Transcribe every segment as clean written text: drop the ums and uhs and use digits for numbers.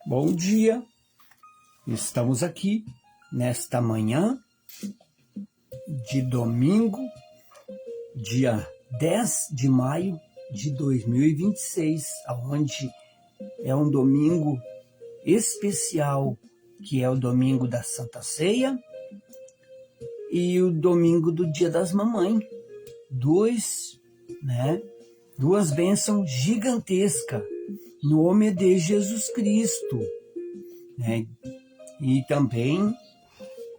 Bom dia, estamos aqui nesta manhã de domingo, dia 10 de maio de 2026, onde é um domingo especial, que é o domingo da Santa Ceia e o domingo do Dia das Mamães. Duas bênçãos gigantescas, no nome de Jesus Cristo, né? E também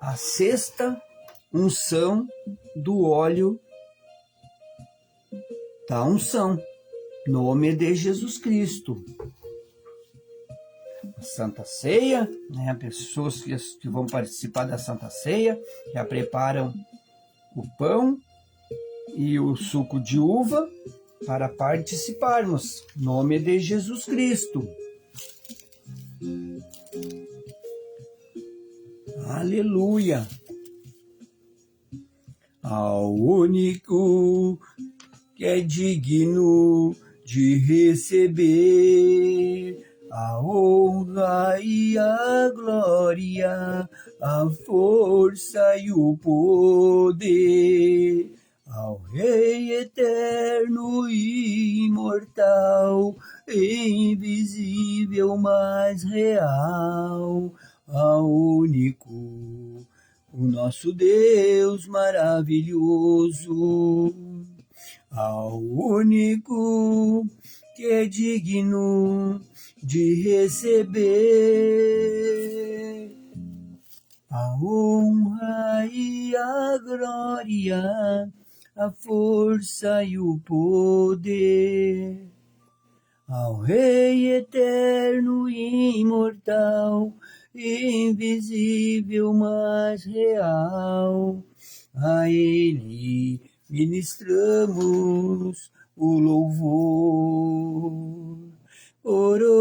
a sexta unção do óleo da unção, no nome de Jesus Cristo. A Santa Ceia, né? Pessoas que vão participar da Santa Ceia já preparam o pão e o suco de uva para participarmos, no nome de Jesus Cristo. Aleluia! Ao único que é digno de receber a honra e a glória, a força e o poder, ao Rei eterno e imortal, invisível, mas real, ao único, o nosso Deus maravilhoso, ao único que é digno de receber a honra e a glória, a força e o poder, ao Rei eterno e imortal, invisível, mas real, a Ele ministramos o louvor. Oroamos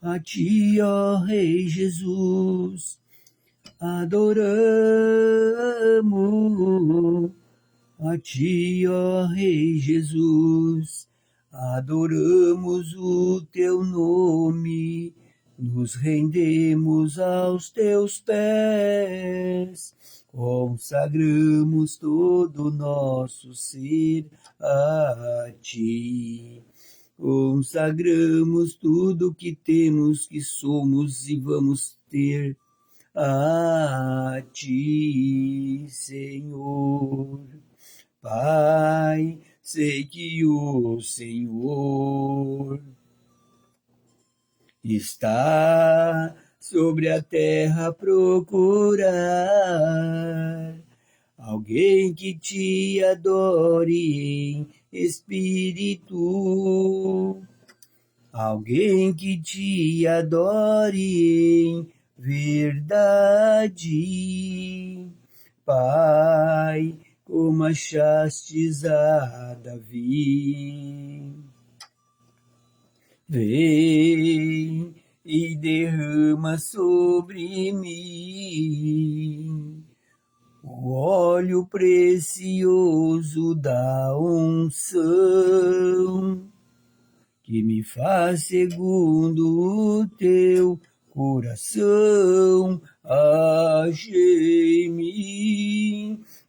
a Ti, ó Rei Jesus, adoramos a Ti, ó Rei Jesus, adoramos o Teu nome, nos rendemos aos Teus pés, consagramos todo o nosso ser a Ti. Consagramos tudo que temos, que somos e vamos ter a Ti, Senhor. Pai, sei que o Senhor está sobre a terra a procurar alguém que Te adore em espírito, alguém que Te adore em verdade. Pai, como achastes a Davi, vem e derrama sobre mim o óleo precioso da unção, que me faz segundo o Teu coração. Achei-me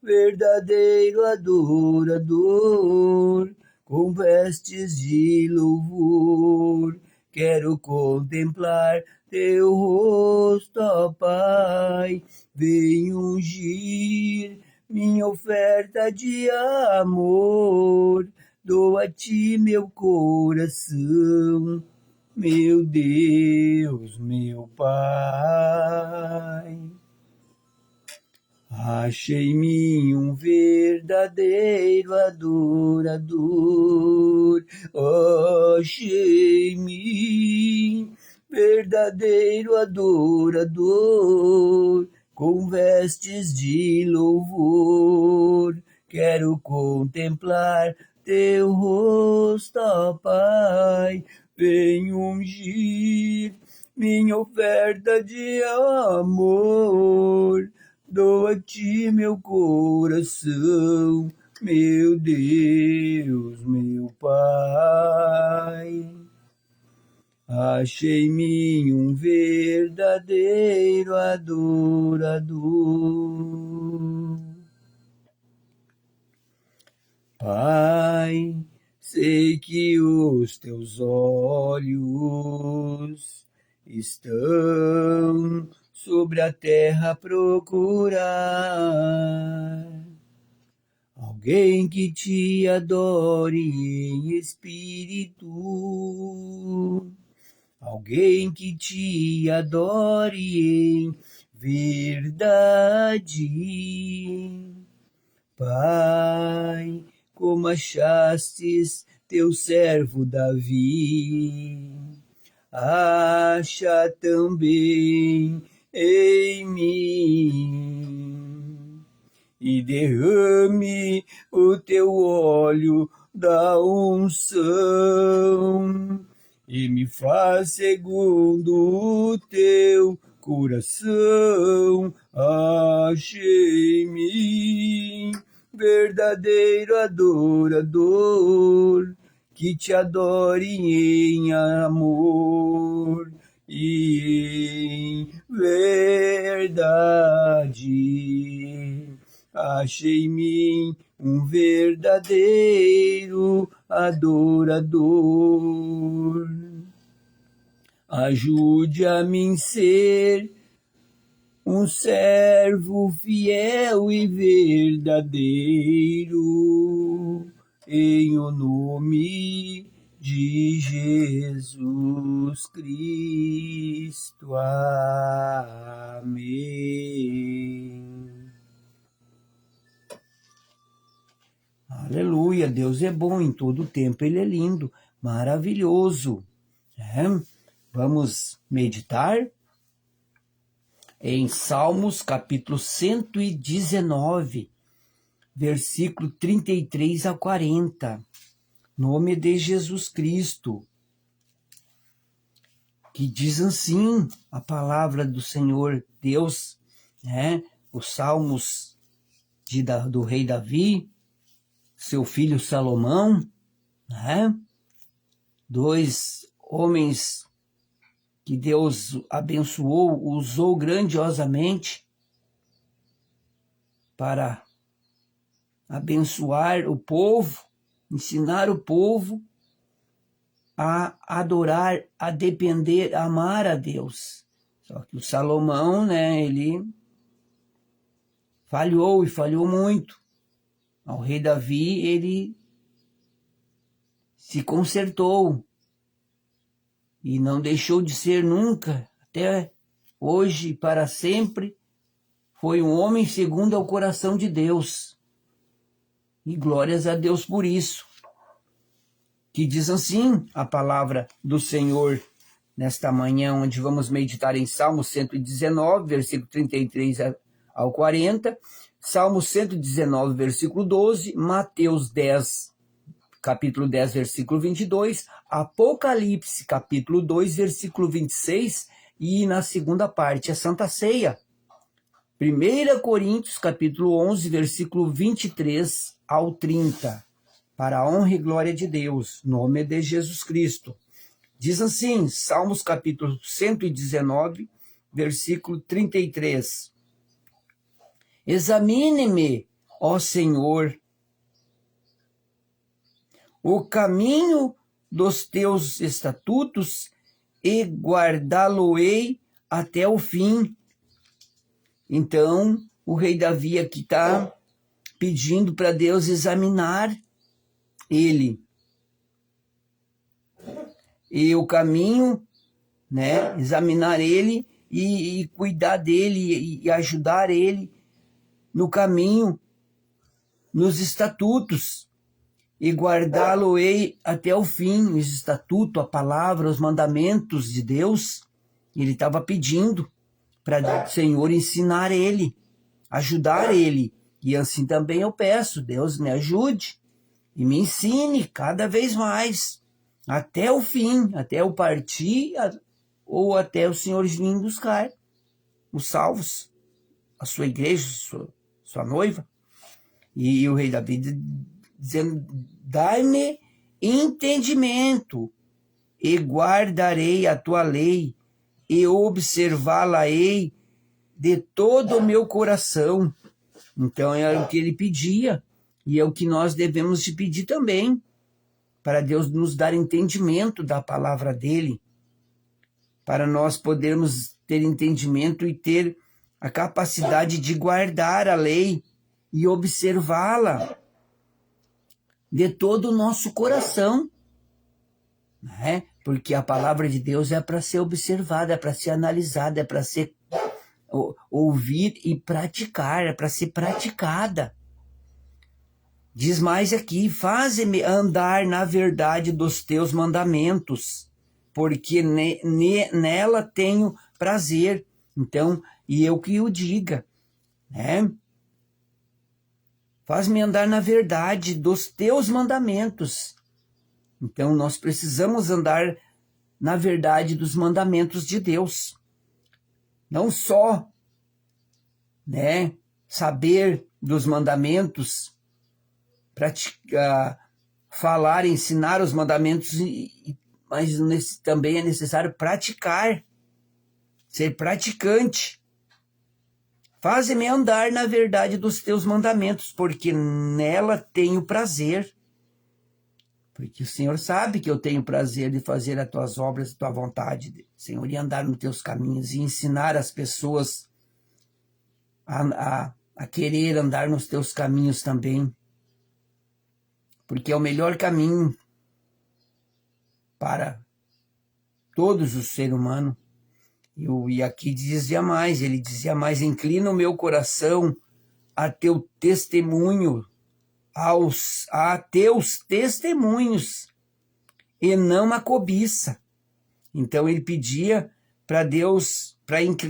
verdadeiro adorador, com vestes de louvor. Quero contemplar Teu rosto, ó Pai. Vem ungir minha oferta de amor. Dou a Ti meu coração, meu Deus, meu Pai. Achei-me um verdadeiro adorador. Achei-me verdadeiro adorador, com vestes de louvor. Quero contemplar Teu rosto, ó Pai. Vem ungir minha oferta de amor. Dou a Ti meu coração, meu Deus, meu Pai. Achei em mim um verdadeiro adorador. Pai, sei que os teus olhos estão sobre a terra a procurar alguém que te adore em espírito, alguém que te adore em verdade. Pai, como achastes teu servo Davi, acha também em mim, e derrame o teu óleo da unção, e me faz segundo o teu coração. Achei em mim verdadeiro adorador, que te adore em amor e em verdade. Achei em mim um verdadeiro adorador. Ajude a mim ser um servo fiel e verdadeiro, em o nome de Jesus Cristo. Amém. Aleluia, Deus é bom em todo tempo, Ele é lindo, maravilhoso. Vamos meditar em Salmos capítulo 119, versículo 33 a 40, nome de Jesus Cristo, que diz assim a palavra do Senhor Deus, os Salmos do rei Davi, seu filho Salomão, dois homens que Deus abençoou, usou grandiosamente para abençoar o povo, ensinar o povo a adorar, a depender, a amar a Deus. Só que o Salomão, ele falhou e falhou muito. O rei Davi, ele se consertou e não deixou de ser nunca, até hoje, para sempre, foi um homem segundo ao coração de Deus. E glórias a Deus por isso. Que diz assim a palavra do Senhor nesta manhã, onde vamos meditar em Salmo 119, versículo 33 ao 40, Salmo 119, versículo 12, Mateus 10, capítulo 10, versículo 22, Apocalipse, capítulo 2, versículo 26, e na segunda parte, a Santa Ceia. 1 Coríntios, capítulo 11, versículo 23 ao 30, para a honra e glória de Deus, nome de Jesus Cristo. Diz assim, Salmos, capítulo 119, versículo 33. Examine-me, ó Senhor, o caminho dos teus estatutos e guardá-lo-ei até o fim. Então, o rei Davi aqui está pedindo para Deus examinar ele. E o caminho, examinar ele e cuidar dele e ajudar ele no caminho, nos estatutos, e guardá-lo-ei até o fim, os estatutos, a palavra, os mandamentos de Deus. Ele estava pedindo para o Senhor ensinar ele, ajudar ele. E assim também eu peço, Deus me ajude e me ensine cada vez mais, até o fim, até eu partir, ou até o Senhor vir buscar os salvos, a sua igreja, sua noiva. E o rei Davi dizendo, dai-me entendimento e guardarei a tua lei, e observá-la-ei de todo o meu coração. Então é o que ele pedia, e é o que nós devemos de pedir também, para Deus nos dar entendimento da palavra dele, para nós podermos ter entendimento e ter a capacidade de guardar a lei e observá-la de todo o nosso coração, né? Porque a palavra de Deus é para ser observada, é para ser analisada, é para ser ouvir e praticar, é para ser praticada. Diz mais aqui: faze-me andar na verdade dos teus mandamentos, porque nela tenho prazer. Então, e eu que o diga, né? Faz-me andar na verdade dos teus mandamentos. Então, nós precisamos andar na verdade dos mandamentos de Deus. Não só, né, saber dos mandamentos, praticar, falar, ensinar os mandamentos, mas também é necessário praticar, ser praticante. Faze-me andar na verdade dos teus mandamentos, porque nela tenho prazer. Porque o Senhor sabe que eu tenho prazer de fazer as tuas obras, a tua vontade, Senhor, e andar nos teus caminhos, e ensinar as pessoas a querer andar nos teus caminhos também. Porque é o melhor caminho para todos os seres humanos. E aqui ele dizia mais, inclina o meu coração a teu testemunho, a teus testemunhos, e não a cobiça. Então ele pedia para Deus,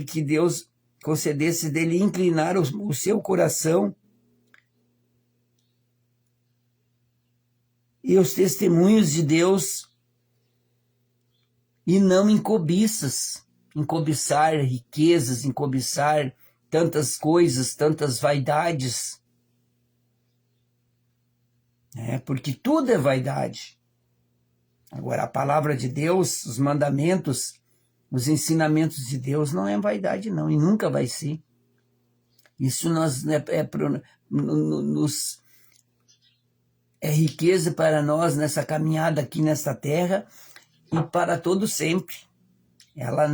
que Deus concedesse dele inclinar o seu coração e os testemunhos de Deus, e não em cobiças, em cobiçar riquezas, em cobiçar tantas coisas, tantas vaidades. Porque tudo é vaidade. Agora, a palavra de Deus, os mandamentos, os ensinamentos de Deus não é vaidade, não, e nunca vai ser. Isso é riqueza para nós nessa caminhada aqui nesta terra e para todo sempre. Nela,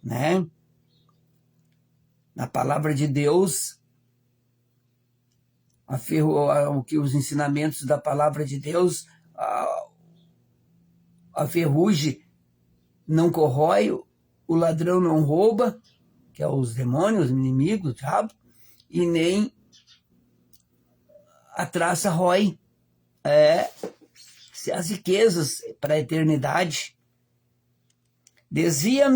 né, na palavra de Deus, os ensinamentos da palavra de Deus, a ferrugem não corrói, o ladrão não rouba, que é os demônios, os inimigos, o diabo, e nem a traça rói. As riquezas para a eternidade. Desvia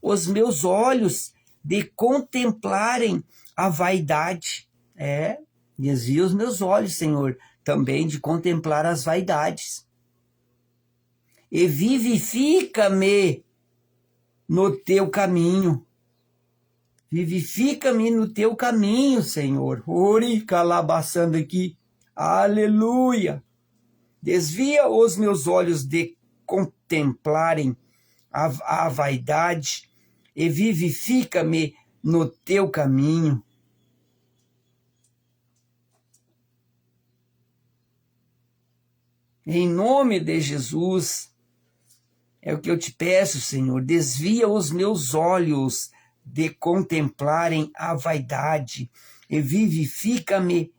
os meus olhos de contemplarem a vaidade. Desvia os meus olhos, Senhor, também de contemplar as vaidades. E vivifica-me no teu caminho. Vivifica-me no teu caminho, Senhor. Ori, calabaçando aqui. Aleluia. Desvia os meus olhos de contemplarem a vaidade e vivifica-me no teu caminho. Em nome de Jesus, é o que eu te peço, Senhor. Desvia os meus olhos de contemplarem a vaidade e vivifica-me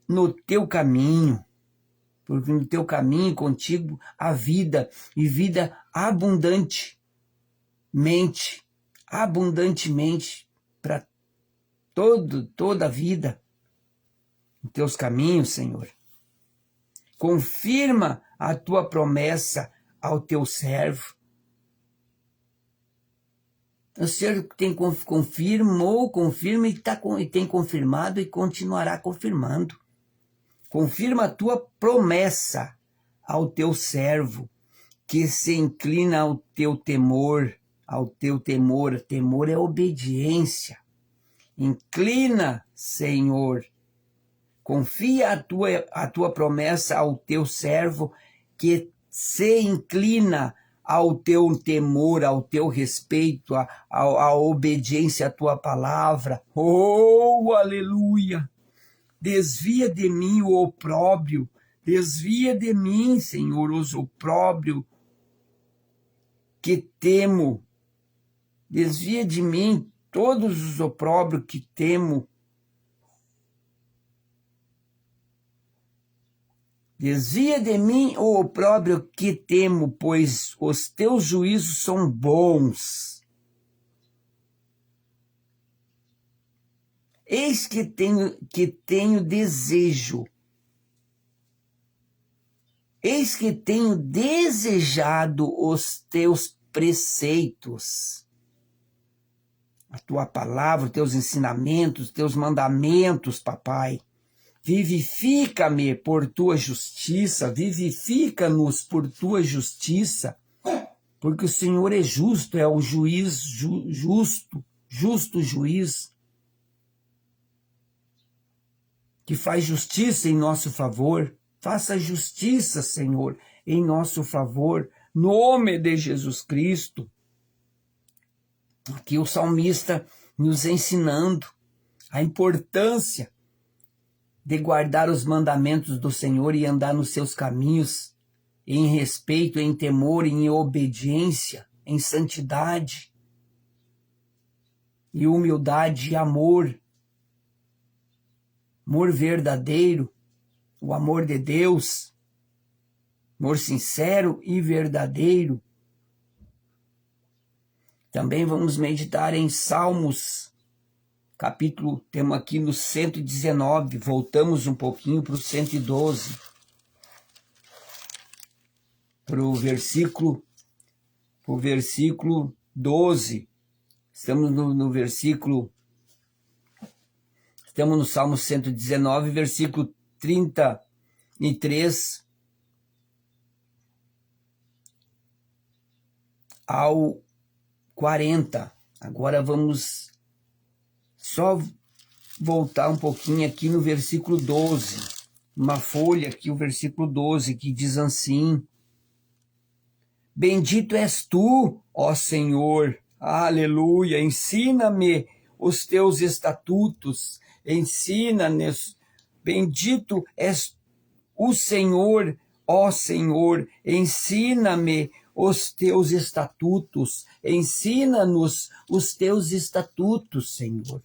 no teu caminho. Porque no teu caminho contigo há vida, e vida abundantemente para toda a vida. Em teus caminhos, Senhor. Confirma a tua promessa ao teu servo. O Senhor confirma e tem confirmado e continuará confirmando. Confirma a tua promessa ao teu servo, que se inclina ao teu temor. Temor é obediência. Inclina, Senhor. Confia a tua promessa ao teu servo que se inclina ao teu temor, ao teu respeito, à obediência à tua palavra. Oh, aleluia! Desvia de mim o opróbrio, desvia de mim, Senhor, os opróbrio que temo. Desvia de mim todos os opróbrios que temo. Desvia de mim o opróbrio que temo, pois os teus juízos são bons. Eis que tenho desejo. Eis que tenho desejado os teus preceitos. A tua palavra, os teus ensinamentos, os teus mandamentos, papai. Vivifica-me por tua justiça, vivifica-nos por tua justiça, porque o Senhor é justo, é o juiz justo juiz, que faz justiça em nosso favor. Faça justiça, Senhor, em nosso favor, no nome de Jesus Cristo. Aqui o salmista nos ensinando a importância de guardar os mandamentos do Senhor e andar nos seus caminhos, em respeito, em temor, em obediência, em santidade, e humildade e amor. Amor verdadeiro, o amor de Deus, amor sincero e verdadeiro. Também vamos meditar em Salmos, capítulo, temos aqui no 119, voltamos um pouquinho para o 112, para o versículo 12. Estamos no Salmo 119, versículo 33 ao 40. Agora vamos só voltar um pouquinho aqui no versículo 12. Uma folha aqui, o versículo 12, que diz assim: Bendito és tu, ó Senhor, aleluia, ensina-me os teus estatutos, ensina-nos, bendito és o Senhor, ó Senhor, ensina-me os teus estatutos, ensina-nos os teus estatutos, Senhor.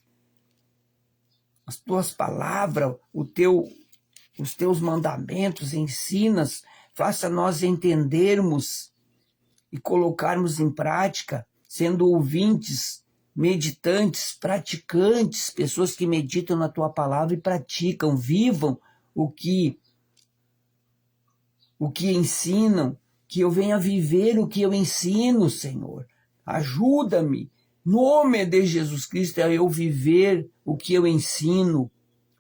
As tuas palavras, os teus mandamentos, ensinas, faça nós entendermos e colocarmos em prática, sendo ouvintes, meditantes, praticantes, pessoas que meditam na tua palavra e praticam, vivam o que ensinam, que eu venha viver o que eu ensino, Senhor. Ajuda-me, em nome de Jesus Cristo, a eu viver o que eu ensino,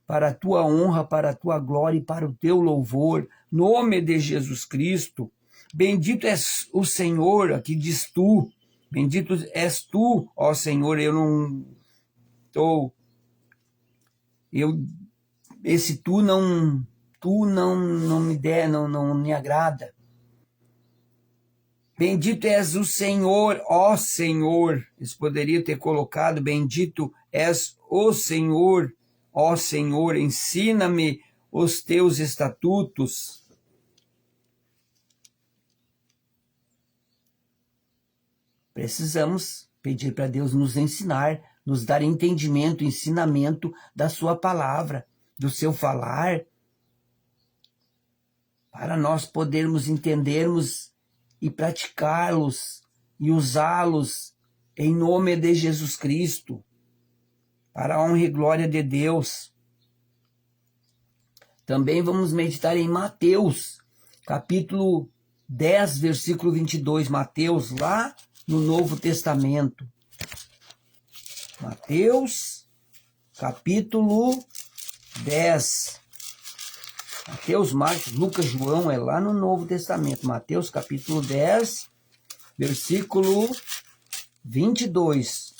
para a tua honra, para a tua glória e para o teu louvor, em nome de Jesus Cristo. Bendito és o Senhor, aqui diz tu, bendito és tu, ó Senhor, esse tu não me agrada. Bendito és o Senhor, ó Senhor. Eles poderiam ter colocado, bendito és o Senhor, ó Senhor, ensina-me os teus estatutos. Precisamos pedir para Deus nos ensinar, nos dar entendimento, ensinamento da sua palavra, do seu falar, para nós podermos entendermos e praticá-los e usá-los em nome de Jesus Cristo, para a honra e glória de Deus. Também vamos meditar em Mateus, capítulo 10, versículo 22. Mateus, lá no Novo Testamento. Mateus, capítulo 10. Mateus, Marcos, Lucas, João, é lá no Novo Testamento. Mateus, capítulo 10, versículo 22.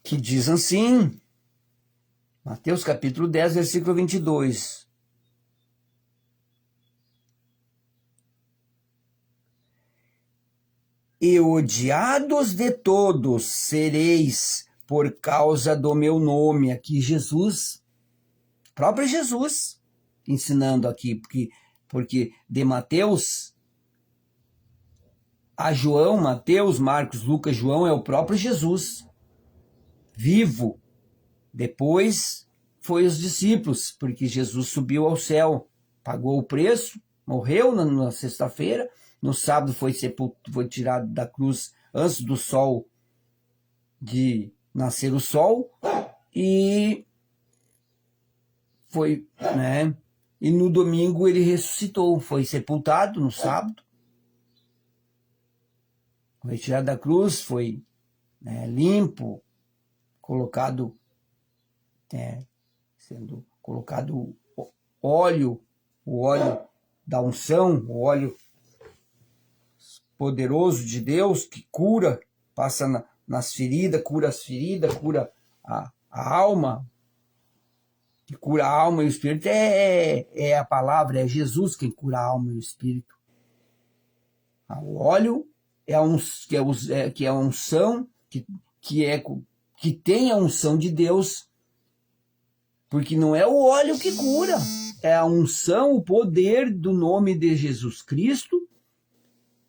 Que diz assim: Mateus capítulo 10, versículo 22. E odiados de todos sereis por causa do meu nome. Aqui Jesus, próprio Jesus, ensinando aqui, porque de Mateus a João, Mateus, Marcos, Lucas, João é o próprio Jesus, vivo. Depois foi os discípulos, porque Jesus subiu ao céu, pagou o preço, morreu na sexta-feira, no sábado foi tirado da cruz antes do sol, de nascer o sol, e foi, né? E no domingo ele ressuscitou, foi sepultado no sábado, foi tirado da cruz, foi, né, limpo, colocado, sendo colocado óleo, o óleo da unção, o óleo poderoso de Deus que cura, passa nas feridas, cura as feridas, cura a alma, que cura a alma e o espírito, é a palavra, é Jesus quem cura a alma e o espírito. O óleo que é a unção, que tem a unção de Deus, porque não é o óleo que cura, é a unção, o poder do nome de Jesus Cristo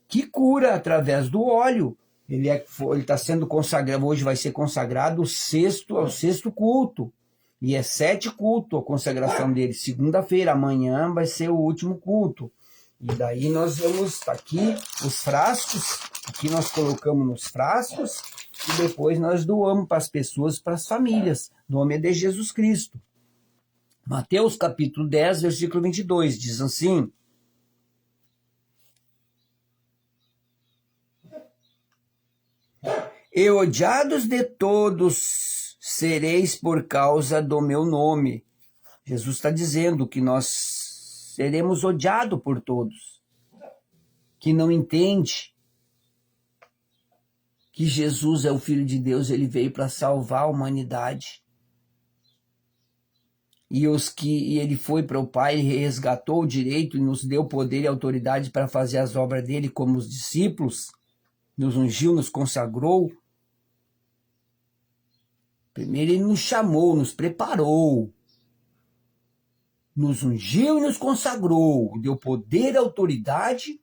que cura através do óleo. Ele está sendo consagrado, hoje vai ser consagrado ao sexto culto, e é 7 cultos a consagração dele. Segunda-feira, amanhã vai ser o último culto. E daí nós vamos, aqui os frascos, aqui nós colocamos nos frascos, e depois nós doamos para as pessoas, para as famílias. O nome é de Jesus Cristo. Mateus capítulo 10, versículo 22, diz assim: E odiados de todos sereis por causa do meu nome. Jesus está dizendo que nós seremos odiados por todos, que não entende que Jesus é o Filho de Deus, ele veio para salvar a humanidade. E ele foi para o Pai, resgatou o direito e nos deu poder e autoridade para fazer as obras dele como os discípulos, nos ungiu, nos consagrou. Primeiro ele nos chamou, nos preparou, nos ungiu e nos consagrou, deu poder e autoridade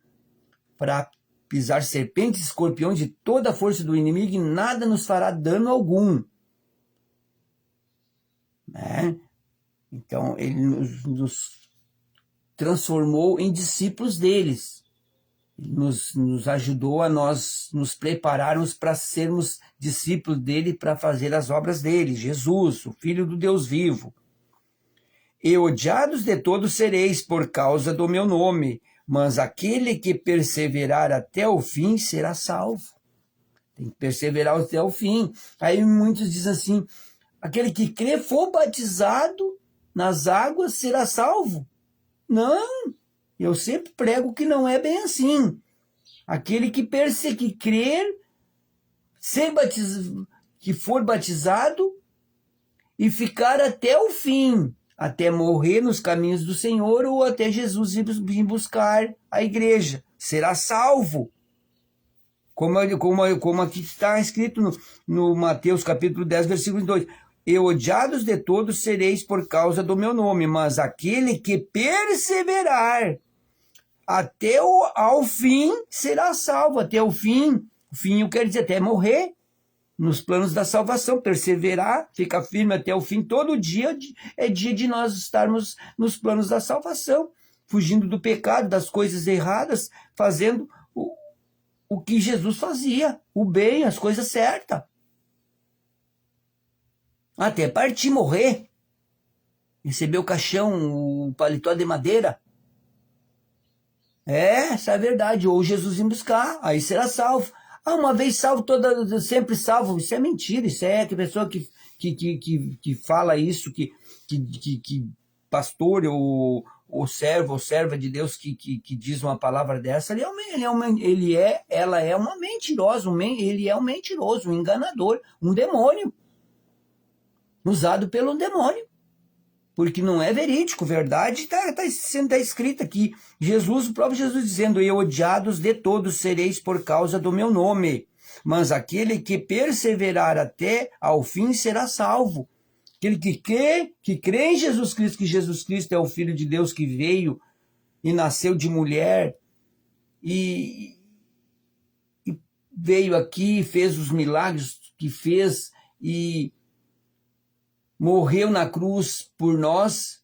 para pisar serpentes e escorpiões de toda a força do inimigo e nada nos fará dano algum. Né? Então ele nos transformou em discípulos deles. Nos ajudou a nós nos prepararmos para sermos discípulos dele, para fazer as obras dele, Jesus, o Filho do Deus vivo. E odiados de todos sereis por causa do meu nome, mas aquele que perseverar até o fim será salvo. Tem que perseverar até o fim. Aí muitos dizem assim, aquele que crê for batizado nas águas será salvo. Não! Eu sempre prego que não é bem assim. Aquele que crer, que for batizado e ficar até o fim, até morrer nos caminhos do Senhor ou até Jesus vir buscar a igreja, será salvo. Como aqui está escrito no Mateus capítulo 10, versículo 2. E odiados de todos sereis por causa do meu nome, mas aquele que perseverar até ao fim será salvo. Até o fim eu quero dizer até morrer nos planos da salvação, perseverar, ficar firme até o fim. Todo dia é dia de nós estarmos nos planos da salvação, fugindo do pecado, das coisas erradas, fazendo o que Jesus fazia, o bem, as coisas certas. Até partir, morrer, receber o caixão, o paletó de madeira. Essa é a verdade. Ou Jesus ir buscar, aí será salvo. Uma vez salvo, sempre salvo. Isso é mentira. Isso é que pessoa que fala isso, que pastor ou servo ou serva de Deus que diz uma palavra dessa, ela é uma mentirosa, ele é um mentiroso, um enganador, um demônio. usado pelo demônio, porque não é verídico. Verdade está escrita aqui. Jesus, o próprio Jesus dizendo: e odiados de todos sereis por causa do meu nome, mas aquele que perseverar até ao fim será salvo. Aquele que crê em Jesus Cristo, que Jesus Cristo é o Filho de Deus que veio e nasceu de mulher e veio aqui, fez os milagres que fez e morreu na cruz por nós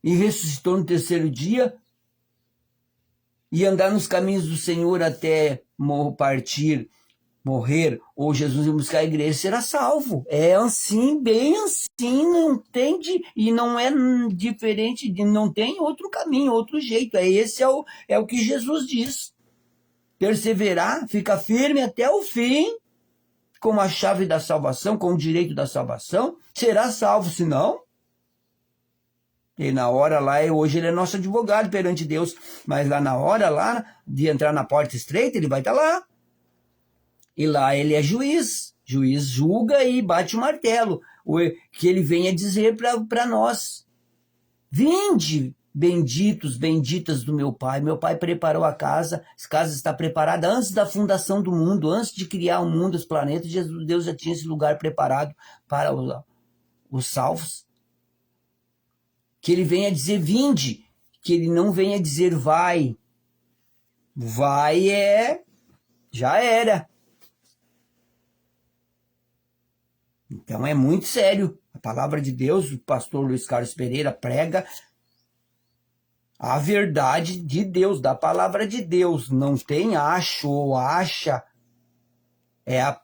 e ressuscitou no terceiro dia, e andar nos caminhos do Senhor até morrer, ou Jesus ir buscar a igreja, será salvo. É assim, bem assim, não tem e não é diferente, não tem outro caminho, outro jeito. Esse é o que Jesus diz. Perseverar, fica firme até o fim, com a chave da salvação, com o direito da salvação, será salvo. Se não, e na hora lá, hoje ele é nosso advogado perante Deus, mas lá na hora lá de entrar na porta estreita, ele vai estar lá. E lá ele é juiz julga e bate o martelo, que ele venha dizer para nós: vinde, benditos, benditas do meu Pai preparou a casa está preparada antes da fundação do mundo, antes de criar o mundo, os planetas. Deus já tinha esse lugar preparado para os salvos. Que ele venha dizer vinde, que ele não venha dizer vai. Vai já era. Então é muito sério. A palavra de Deus, o pastor Luiz Carlos Pereira prega a verdade de Deus, da palavra de Deus. Não tem acho ou acha. É a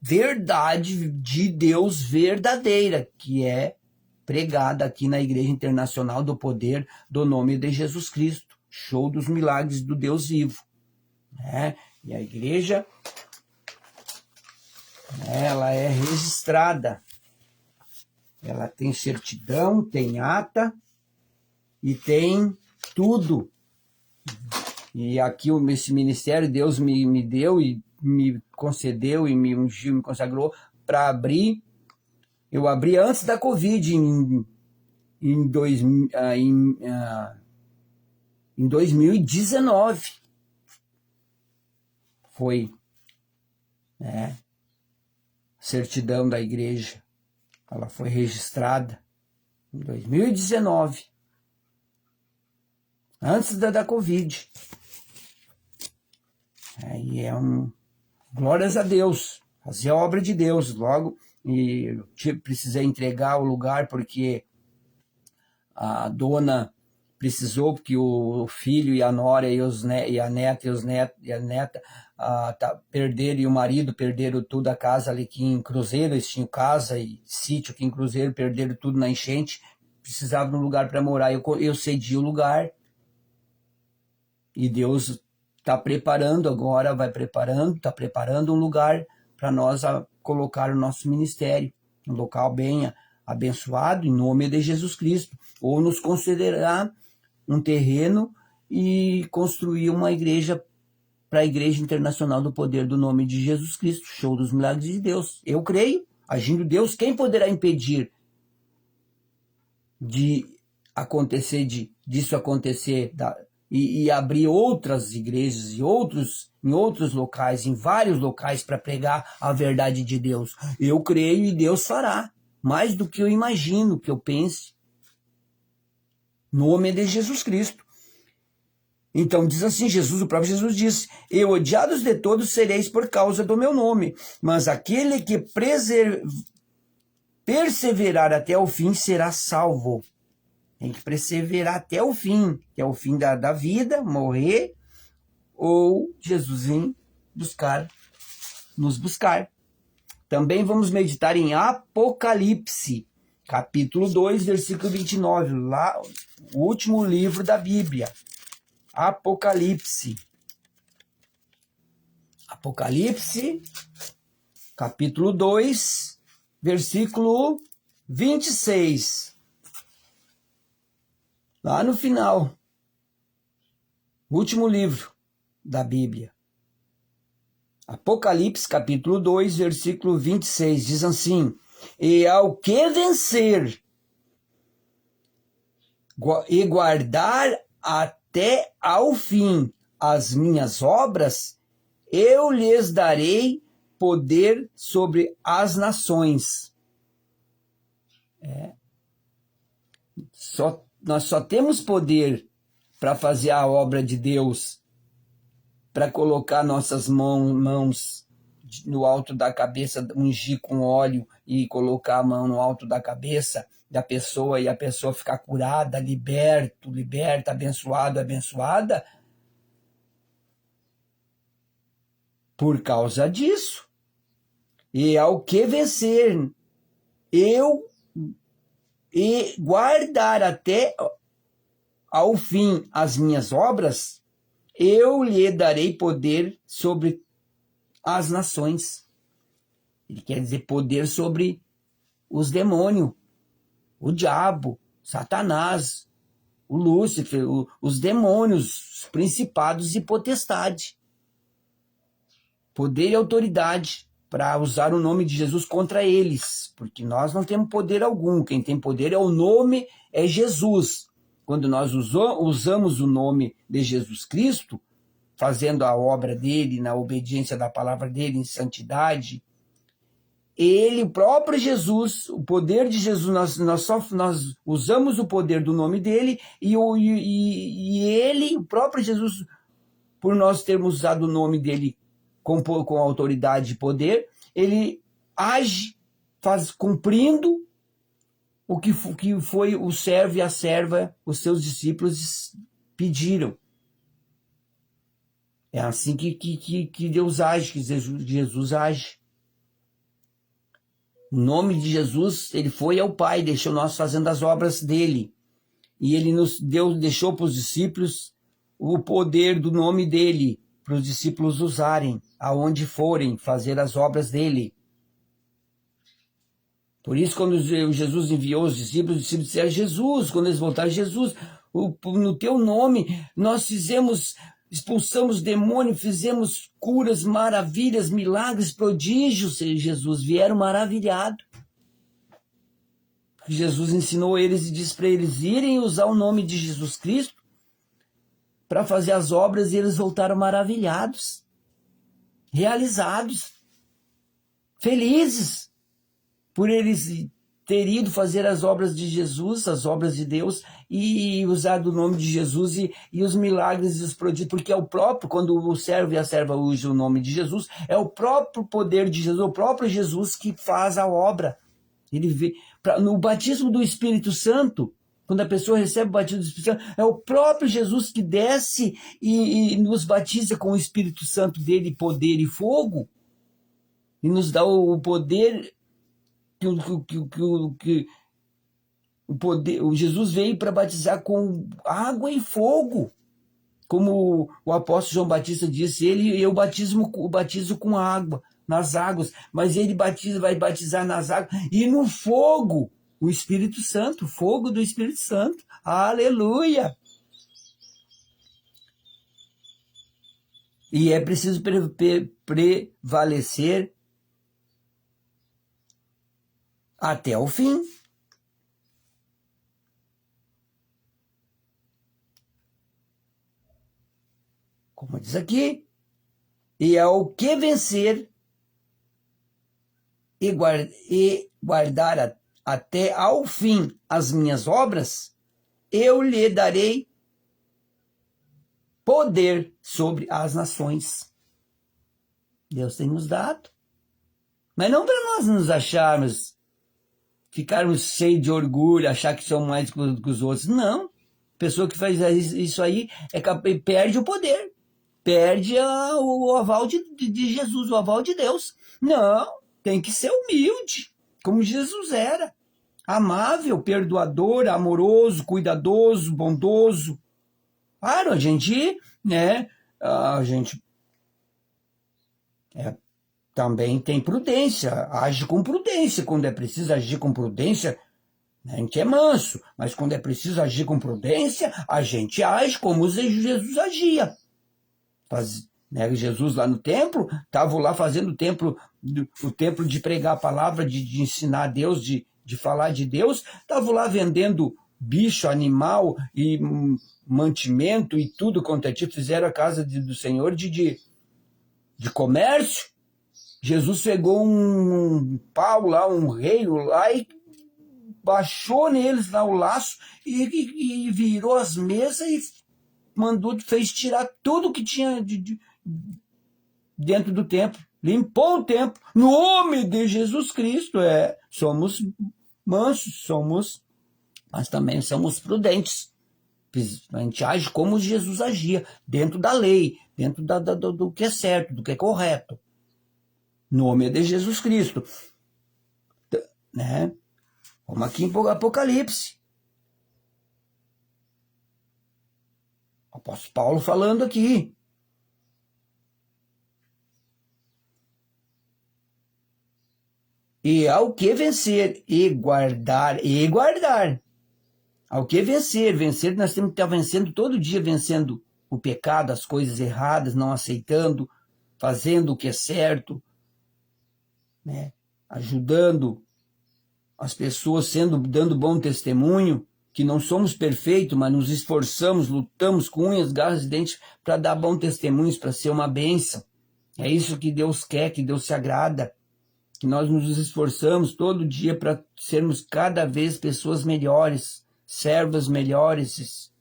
verdade de Deus verdadeira, que é pregada aqui na Igreja Internacional do Poder do Nome de Jesus Cristo. Show dos milagres do Deus vivo. E a igreja, ela é registrada. Ela tem certidão, tem ata e tem tudo. E aqui esse ministério Deus me deu e me concedeu e me ungiu, me consagrou para abrir. Eu abri antes da Covid, em 2019. Foi certidão da igreja. Ela foi registrada em 2019. Antes da Covid. E glórias a Deus. Fazer a obra de Deus. Logo, e eu precisei entregar o lugar porque a dona precisou, porque o filho e a nora e a neta perderam, e o marido perderam tudo, a casa ali aqui em Cruzeiro. Eles tinham casa e sítio aqui em Cruzeiro, perderam tudo na enchente, precisavam de um lugar para morar. Eu cedi o lugar e Deus está preparando agora, está preparando um lugar para nós colocar o nosso ministério, um local bem abençoado, em nome de Jesus Cristo, ou nos concederá um terreno e construir uma igreja para a Igreja Internacional do Poder do Nome de Jesus Cristo. Show dos milagres de Deus. Eu creio, agindo Deus, quem poderá impedir disso acontecer e abrir outras igrejas em outros locais, em vários locais, para pregar a verdade de Deus? Eu creio e Deus fará, mais do que eu imagino, que eu pense. Nome de Jesus Cristo. Então diz assim, o próprio Jesus disse: e odiados de todos sereis por causa do meu nome, mas aquele que perseverar até o fim será salvo. Tem que perseverar até o fim, que é o fim da vida, morrer, ou Jesus vir nos buscar. Também vamos meditar em Apocalipse, capítulo 2, versículo 29, lá, o último livro da Bíblia. Apocalipse, capítulo 2, versículo 26. Lá no final, último livro da Bíblia. Apocalipse, capítulo 2, versículo 26, diz assim: E ao que vencer e guardar até ao fim as minhas obras, eu lhes darei poder sobre as nações. Nós só temos poder para fazer a obra de Deus, para colocar nossas mãos no alto da cabeça, ungir com óleo e colocar a mão no alto da cabeça da pessoa e a pessoa ficar curada, liberta, abençoada, por causa disso. E ao que vencer, e guardar até ao fim as minhas obras, eu lhe darei poder sobre as nações. Ele quer dizer poder sobre os demônios, o diabo, Satanás, o Lúcifer, os demônios, os principados e potestade. Poder e autoridade para usar o nome de Jesus contra eles, porque nós não temos poder algum. Quem tem poder é o nome, é Jesus. Quando nós usamos o nome de Jesus Cristo, fazendo a obra dele, na obediência da palavra dele, em santidade, ele, o próprio Jesus, o poder de Jesus, nós usamos o poder do nome dele, e ele, o próprio Jesus, por nós termos usado o nome dele com autoridade e poder, ele age, cumprindo o que foi o servo e a serva, os seus discípulos pediram. É assim que Deus age, que Jesus age. O nome de Jesus, ele foi ao Pai, deixou nós fazendo as obras dele. E ele deixou para os discípulos o poder do nome dele, para os discípulos usarem, aonde forem, fazer as obras dele. Por isso, quando Jesus enviou os discípulos disseram: Jesus, quando eles voltaram, Jesus, no teu nome nós expulsamos demônio, fizemos curas, maravilhas, milagres, prodígios. Jesus, vieram maravilhados. Jesus ensinou eles e disse para eles irem usar o nome de Jesus Cristo para fazer as obras, e eles voltaram maravilhados, realizados, felizes por eles terem ido fazer as obras de Jesus, as obras de Deus, e usar o nome de Jesus e os milagres e os prodígios, porque é o próprio, quando o servo e a serva usam o nome de Jesus, é o próprio poder de Jesus, o próprio Jesus que faz a obra. Ele vê, no batismo do Espírito Santo, quando a pessoa recebe o batismo do Espírito Santo, é o próprio Jesus que desce e nos batiza com o Espírito Santo dele, poder e fogo, e nos dá o poder o Jesus veio para batizar com água e fogo, como o apóstolo João Batista disse. Eu batizo com água, nas águas, mas ele vai batizar nas águas e no fogo, o Espírito Santo, o fogo do Espírito Santo. Aleluia! E é preciso prevalecer até o fim. Como diz aqui, e ao que vencer e guardar até ao fim as minhas obras, eu lhe darei poder sobre as nações. Deus tem nos dado. Mas não para nós nos acharmos, ficarmos cheios de orgulho, achar que somos mais que os outros. Não. Pessoa que faz isso aí perde o poder. Perde o aval de Jesus, o aval de Deus. Não. Tem que ser humilde, como Jesus era. Amável, perdoador, amoroso, cuidadoso, bondoso. Claro, a gente também tem prudência, age com prudência. Quando é preciso agir com prudência, a gente é manso. Mas quando é preciso agir com prudência, a gente age como Jesus agia. Né? Jesus lá no templo, estavam lá fazendo o templo de pregar a palavra, de ensinar a Deus, de falar de Deus, estavam lá vendendo bicho, animal e mantimento e tudo quanto é tipo, fizeram a casa do Senhor de comércio. Jesus pegou um pau lá, um rei lá e baixou neles lá o laço e virou as mesas e fez tirar tudo que tinha dentro do templo. Limpou o templo. No nome de Jesus Cristo. Somos mansos, mas também somos prudentes. A gente age como Jesus agia, dentro da lei, dentro do que é certo, do que é correto. No nome de Jesus Cristo. Né? Como aqui em Apocalipse. O apóstolo Paulo falando aqui. E ao que vencer e guardar. Ao que vencer, nós temos que estar vencendo todo dia, vencendo o pecado, as coisas erradas, não aceitando, fazendo o que é certo, né? Ajudando as pessoas, dando bom testemunho, que não somos perfeitos, mas nos esforçamos, lutamos com unhas, garras e dentes para dar bom testemunho, para ser uma bênção. É isso que Deus quer, que Deus se agrada, que nós nos esforçamos todo dia para sermos cada vez pessoas melhores, servos melhores.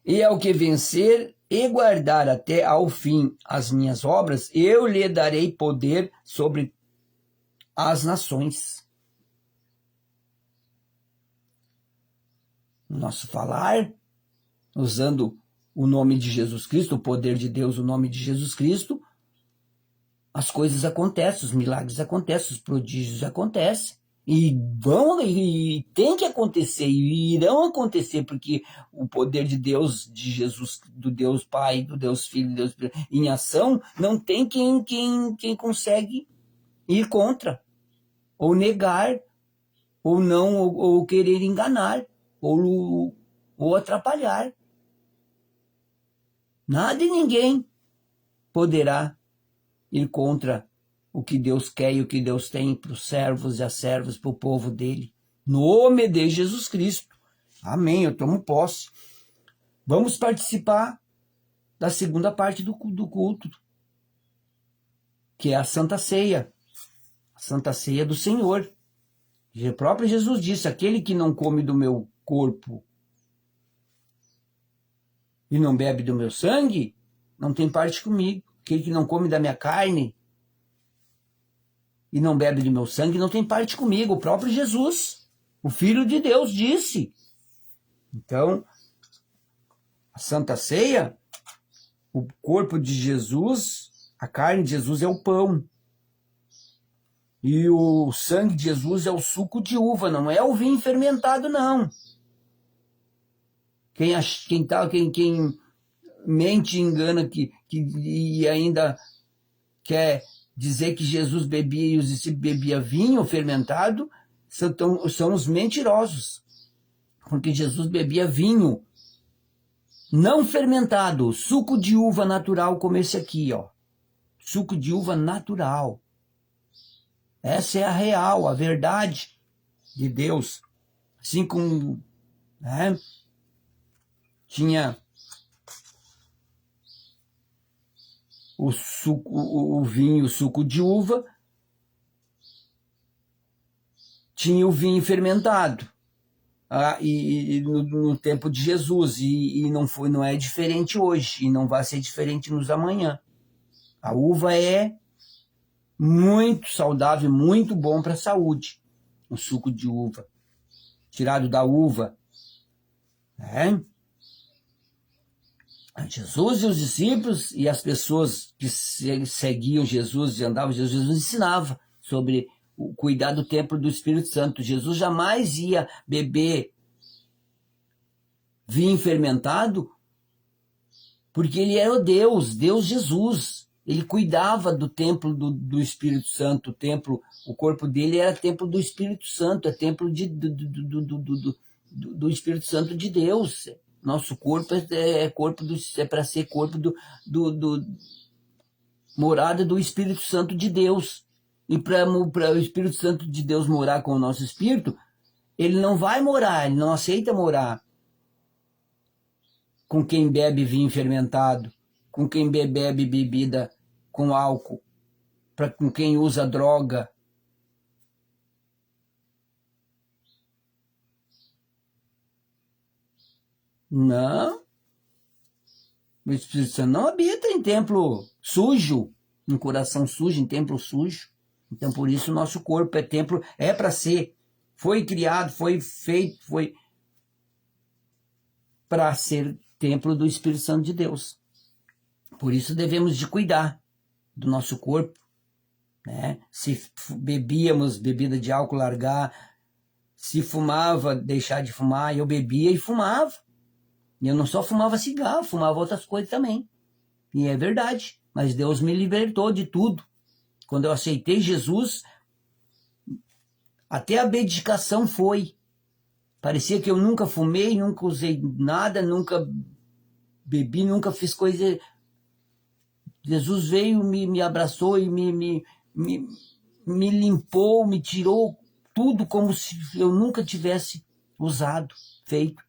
E ao que vencer e guardar até ao fim as minhas obras, eu lhe darei poder sobre as nações. Nosso falar, usando o nome de Jesus Cristo, o poder de Deus, o nome de Jesus Cristo, as coisas acontecem, os milagres acontecem, os prodígios acontecem. E tem que acontecer, e irão acontecer, porque o poder de Deus, de Jesus, do Deus Pai, do Deus Filho, do Deus Espírito, em ação, não tem quem consegue ir contra, ou negar, ou não, ou querer enganar, ou atrapalhar. Nada e ninguém poderá ir contra o que Deus quer e o que Deus tem para os servos e as servas, para o povo dele. No nome de Jesus Cristo. Amém, eu tomo posse. Vamos participar da segunda parte do culto, que é a Santa Ceia. A Santa Ceia do Senhor. O próprio Jesus disse, aquele que não come do meu corpo e não bebe do meu sangue, não tem parte comigo. Aquele que não come da minha carne e não bebe do meu sangue, não tem parte comigo. O próprio Jesus, o Filho de Deus, disse. Então, a Santa Ceia, o corpo de Jesus, a carne de Jesus é o pão. E o sangue de Jesus é o suco de uva, não é o vinho fermentado, não. Quem mente e engana e ainda quer dizer que Jesus bebia e os discípulos bebiam vinho fermentado, são os mentirosos. Porque Jesus bebia vinho não fermentado, suco de uva natural, como esse aqui, ó. Suco de uva natural. Essa é a real, a verdade de Deus. Assim como, né, tinha o vinho, o suco de uva, tinha o vinho fermentado. E no tempo de Jesus, e não é diferente hoje, e não vai ser diferente nos amanhã. A uva é muito saudável, muito bom para a saúde, o suco de uva, tirado da uva. Né? Jesus e os discípulos e as pessoas que seguiam Jesus e andavam com Jesus ensinava sobre o cuidar do templo do Espírito Santo. Jesus jamais ia beber vinho fermentado, porque ele era o Deus Jesus. Ele cuidava do templo do Espírito Santo, o corpo dele era templo do Espírito Santo, é templo do Espírito Santo de Deus. Nosso corpo é para ser corpo do morada do Espírito Santo de Deus. E para o Espírito Santo de Deus morar com o nosso espírito, ele não vai morar, ele não aceita morar com quem bebe vinho fermentado, com quem bebe bebida com álcool, com quem usa droga. Não. O Espírito Santo não habita em templo sujo, em coração sujo, em templo sujo. Então, por isso, o nosso corpo é templo, é para ser, foi criado, foi feito, foi para ser templo do Espírito Santo de Deus. Por isso, devemos de cuidar do nosso corpo, né? Se bebíamos bebida de álcool, largar. Se fumava, deixar de fumar. Eu bebia e fumava. E eu não só fumava cigarro, fumava outras coisas também. E é verdade. Mas Deus me libertou de tudo. Quando eu aceitei Jesus, até a abdicação foi. Parecia que eu nunca fumei, nunca usei nada, nunca bebi, nunca fiz coisa. Jesus veio, me abraçou e me limpou, me tirou tudo como se eu nunca tivesse usado, feito.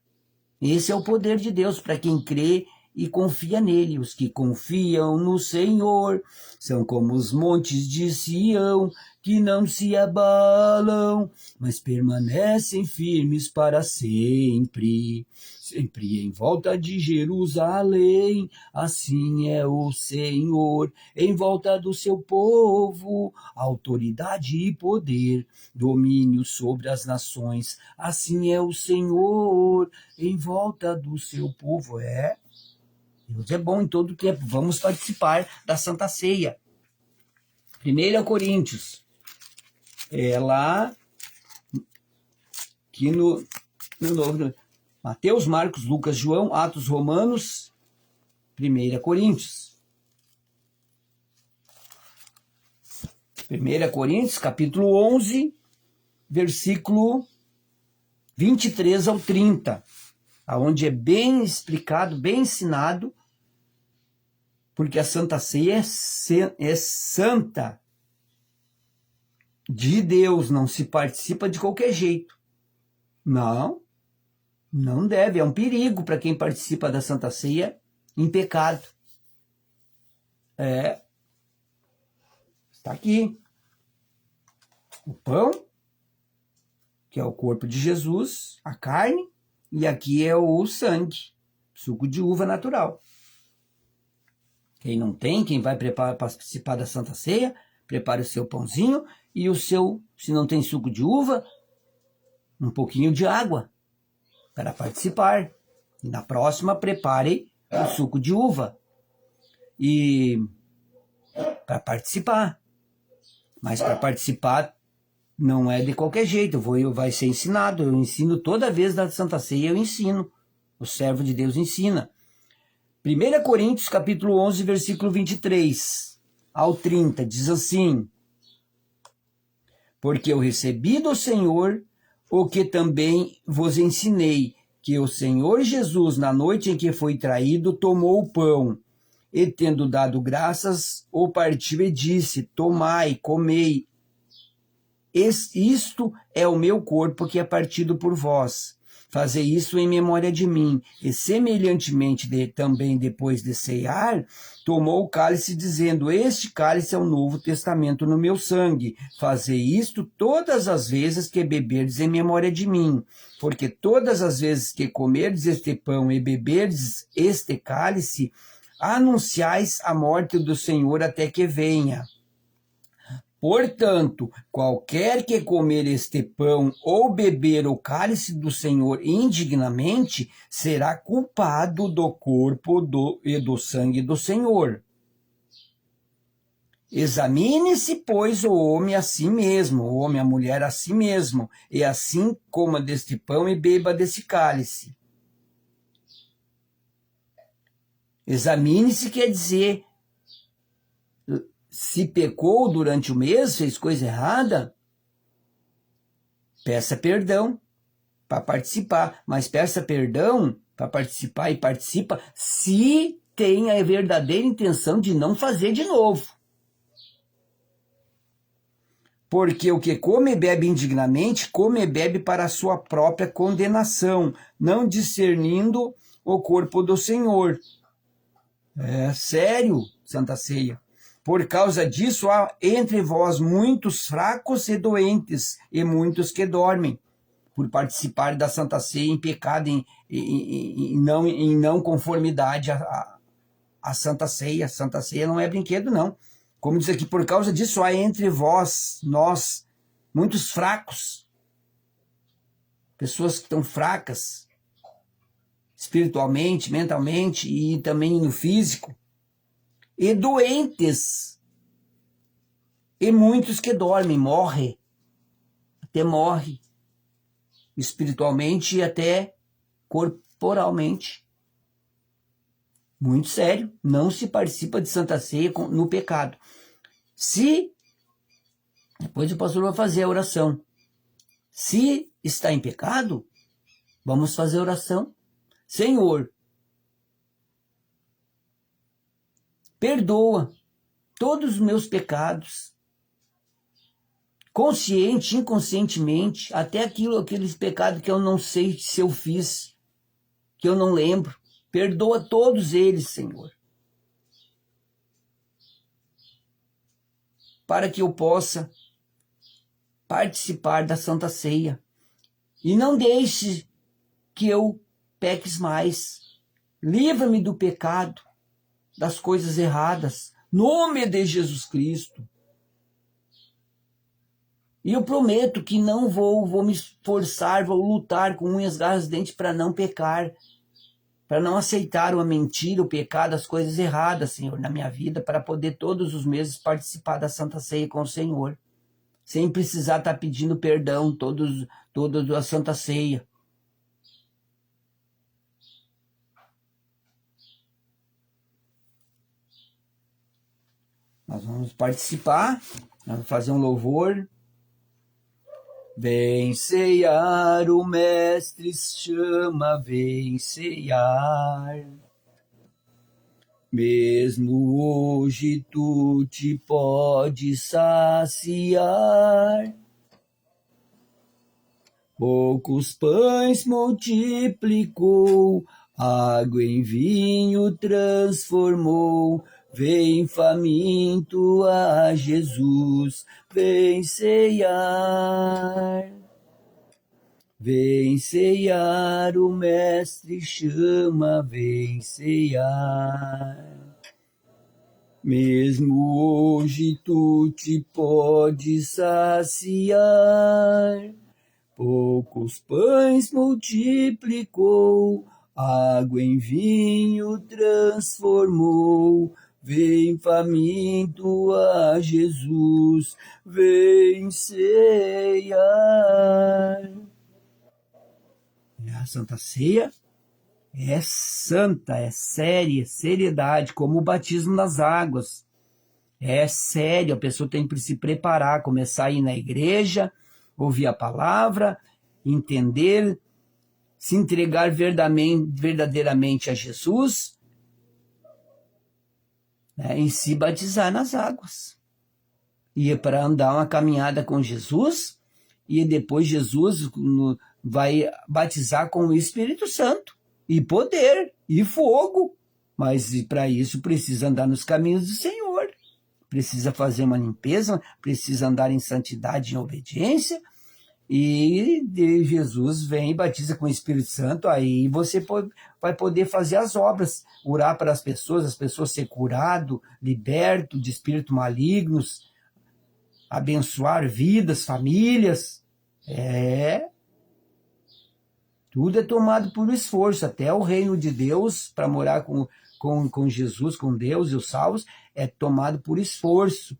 Esse é o poder de Deus para quem crê e confia nele. Os que confiam no Senhor são como os montes de Sião, que não se abalam, mas permanecem firmes para sempre. Sempre em volta de Jerusalém, assim é o Senhor, em volta do seu povo, autoridade e poder, domínio sobre as nações, assim é o Senhor, em volta do seu povo. Deus é bom em todo o tempo. Vamos participar da Santa Ceia. 1 Coríntios. É lá aqui no Mateus, Marcos, Lucas, João, Atos, Romanos, 1 Coríntios. 1 Coríntios, capítulo 11, versículo 23 ao 30, onde é bem explicado, bem ensinado, porque a Santa Ceia é santa de Deus, não se participa de qualquer jeito. Não deve, é um perigo para quem participa da Santa Ceia em pecado. Está aqui o pão, que é o corpo de Jesus, a carne, e aqui é o sangue, suco de uva natural. Quem não tem, quem vai participar da Santa Ceia, prepare o seu pãozinho e o seu, se não tem suco de uva, um pouquinho de água para participar. E na próxima, prepare o suco de uva e para participar. Mas para participar não é de qualquer jeito, vai ser ensinado. Eu ensino toda vez da Santa Ceia, eu ensino. O servo de Deus ensina. 1 Coríntios, capítulo 11, versículo 23 ao 30, diz assim: porque eu recebi do Senhor o que também vos ensinei, que o Senhor Jesus, na noite em que foi traído, tomou o pão, e tendo dado graças, o partiu e disse: tomai, comei, isto é o meu corpo que é partido por vós. Fazei isso em memória de mim. E semelhantemente também depois de ceiar, tomou o cálice, dizendo: este cálice é o novo testamento no meu sangue. Fazei isto todas as vezes que beberdes em memória de mim. Porque todas as vezes que comerdes este pão e beberdes este cálice, anunciais a morte do Senhor até que venha. Portanto, qualquer que comer este pão ou beber o cálice do Senhor indignamente, será culpado do corpo e do sangue do Senhor. Examine-se, pois, o homem a si mesmo, o homem e a mulher a si mesmo, e assim coma deste pão e beba desse cálice. Examine-se quer dizer, se pecou durante o mês, fez coisa errada, peça perdão para participar, mas peça perdão para participar e participa se tem a verdadeira intenção de não fazer de novo. Porque o que come e bebe indignamente, come e bebe para a sua própria condenação, não discernindo o corpo do Senhor. É sério, Santa Ceia. Por causa disso, há entre vós muitos fracos e doentes, e muitos que dormem, por participar da Santa Ceia em pecado, em não conformidade à Santa Ceia. A Santa Ceia não é brinquedo, não. Como diz aqui, por causa disso há entre vós, nós, muitos fracos, pessoas que estão fracas, espiritualmente, mentalmente e também no físico, e doentes, e muitos que dormem, morrem, até morre, espiritualmente e até corporalmente. Muito sério, não se participa de Santa Ceia no pecado. Se, depois o pastor vai fazer a oração, se está em pecado, vamos fazer a oração. Senhor, perdoa todos os meus pecados, consciente, inconscientemente, até aqueles pecados que eu não sei se eu fiz, que eu não lembro. Perdoa todos eles, Senhor, para que eu possa participar da Santa Ceia. E não deixe que eu peques mais. Livra-me do pecado, das coisas erradas, em nome de Jesus Cristo. E eu prometo que não vou me esforçar, vou lutar com unhas, garras, dentes para não pecar, para não aceitar a mentira, o pecado, as coisas erradas, Senhor, na minha vida, para poder todos os meses participar da Santa Ceia com o Senhor, sem precisar estar pedindo perdão toda a Santa Ceia. Nós vamos participar, vamos fazer um louvor. Vem ceiar, o Mestre chama, vem ceiar. Mesmo hoje tu te podes saciar. Poucos pães multiplicou, água em vinho transformou. Vem faminto a Jesus, vem ceiar. Vem ceiar, o Mestre chama, vem ceiar. Mesmo hoje tu te podes saciar. Poucos pães multiplicou, água em vinho transformou. Vem faminto a Jesus, vem ceiar. A Santa Ceia é santa, é séria, é seriedade, como o batismo nas águas. É sério, a pessoa tem que se preparar, começar a ir na igreja, ouvir a palavra, entender, se entregar verdadeiramente a Jesus, né, e se batizar nas águas. E para andar uma caminhada com Jesus, e depois Jesus vai batizar com o Espírito Santo, e poder, e fogo. Mas para isso precisa andar nos caminhos do Senhor, precisa fazer uma limpeza, precisa andar em santidade e em obediência, e Jesus vem e batiza com o Espírito Santo, aí você vai poder fazer as obras, orar para as pessoas ser curado, liberto de espíritos malignos, abençoar vidas, famílias. Tudo é tomado por esforço, até o reino de Deus, para morar com Jesus, com Deus e os salvos, é tomado por esforço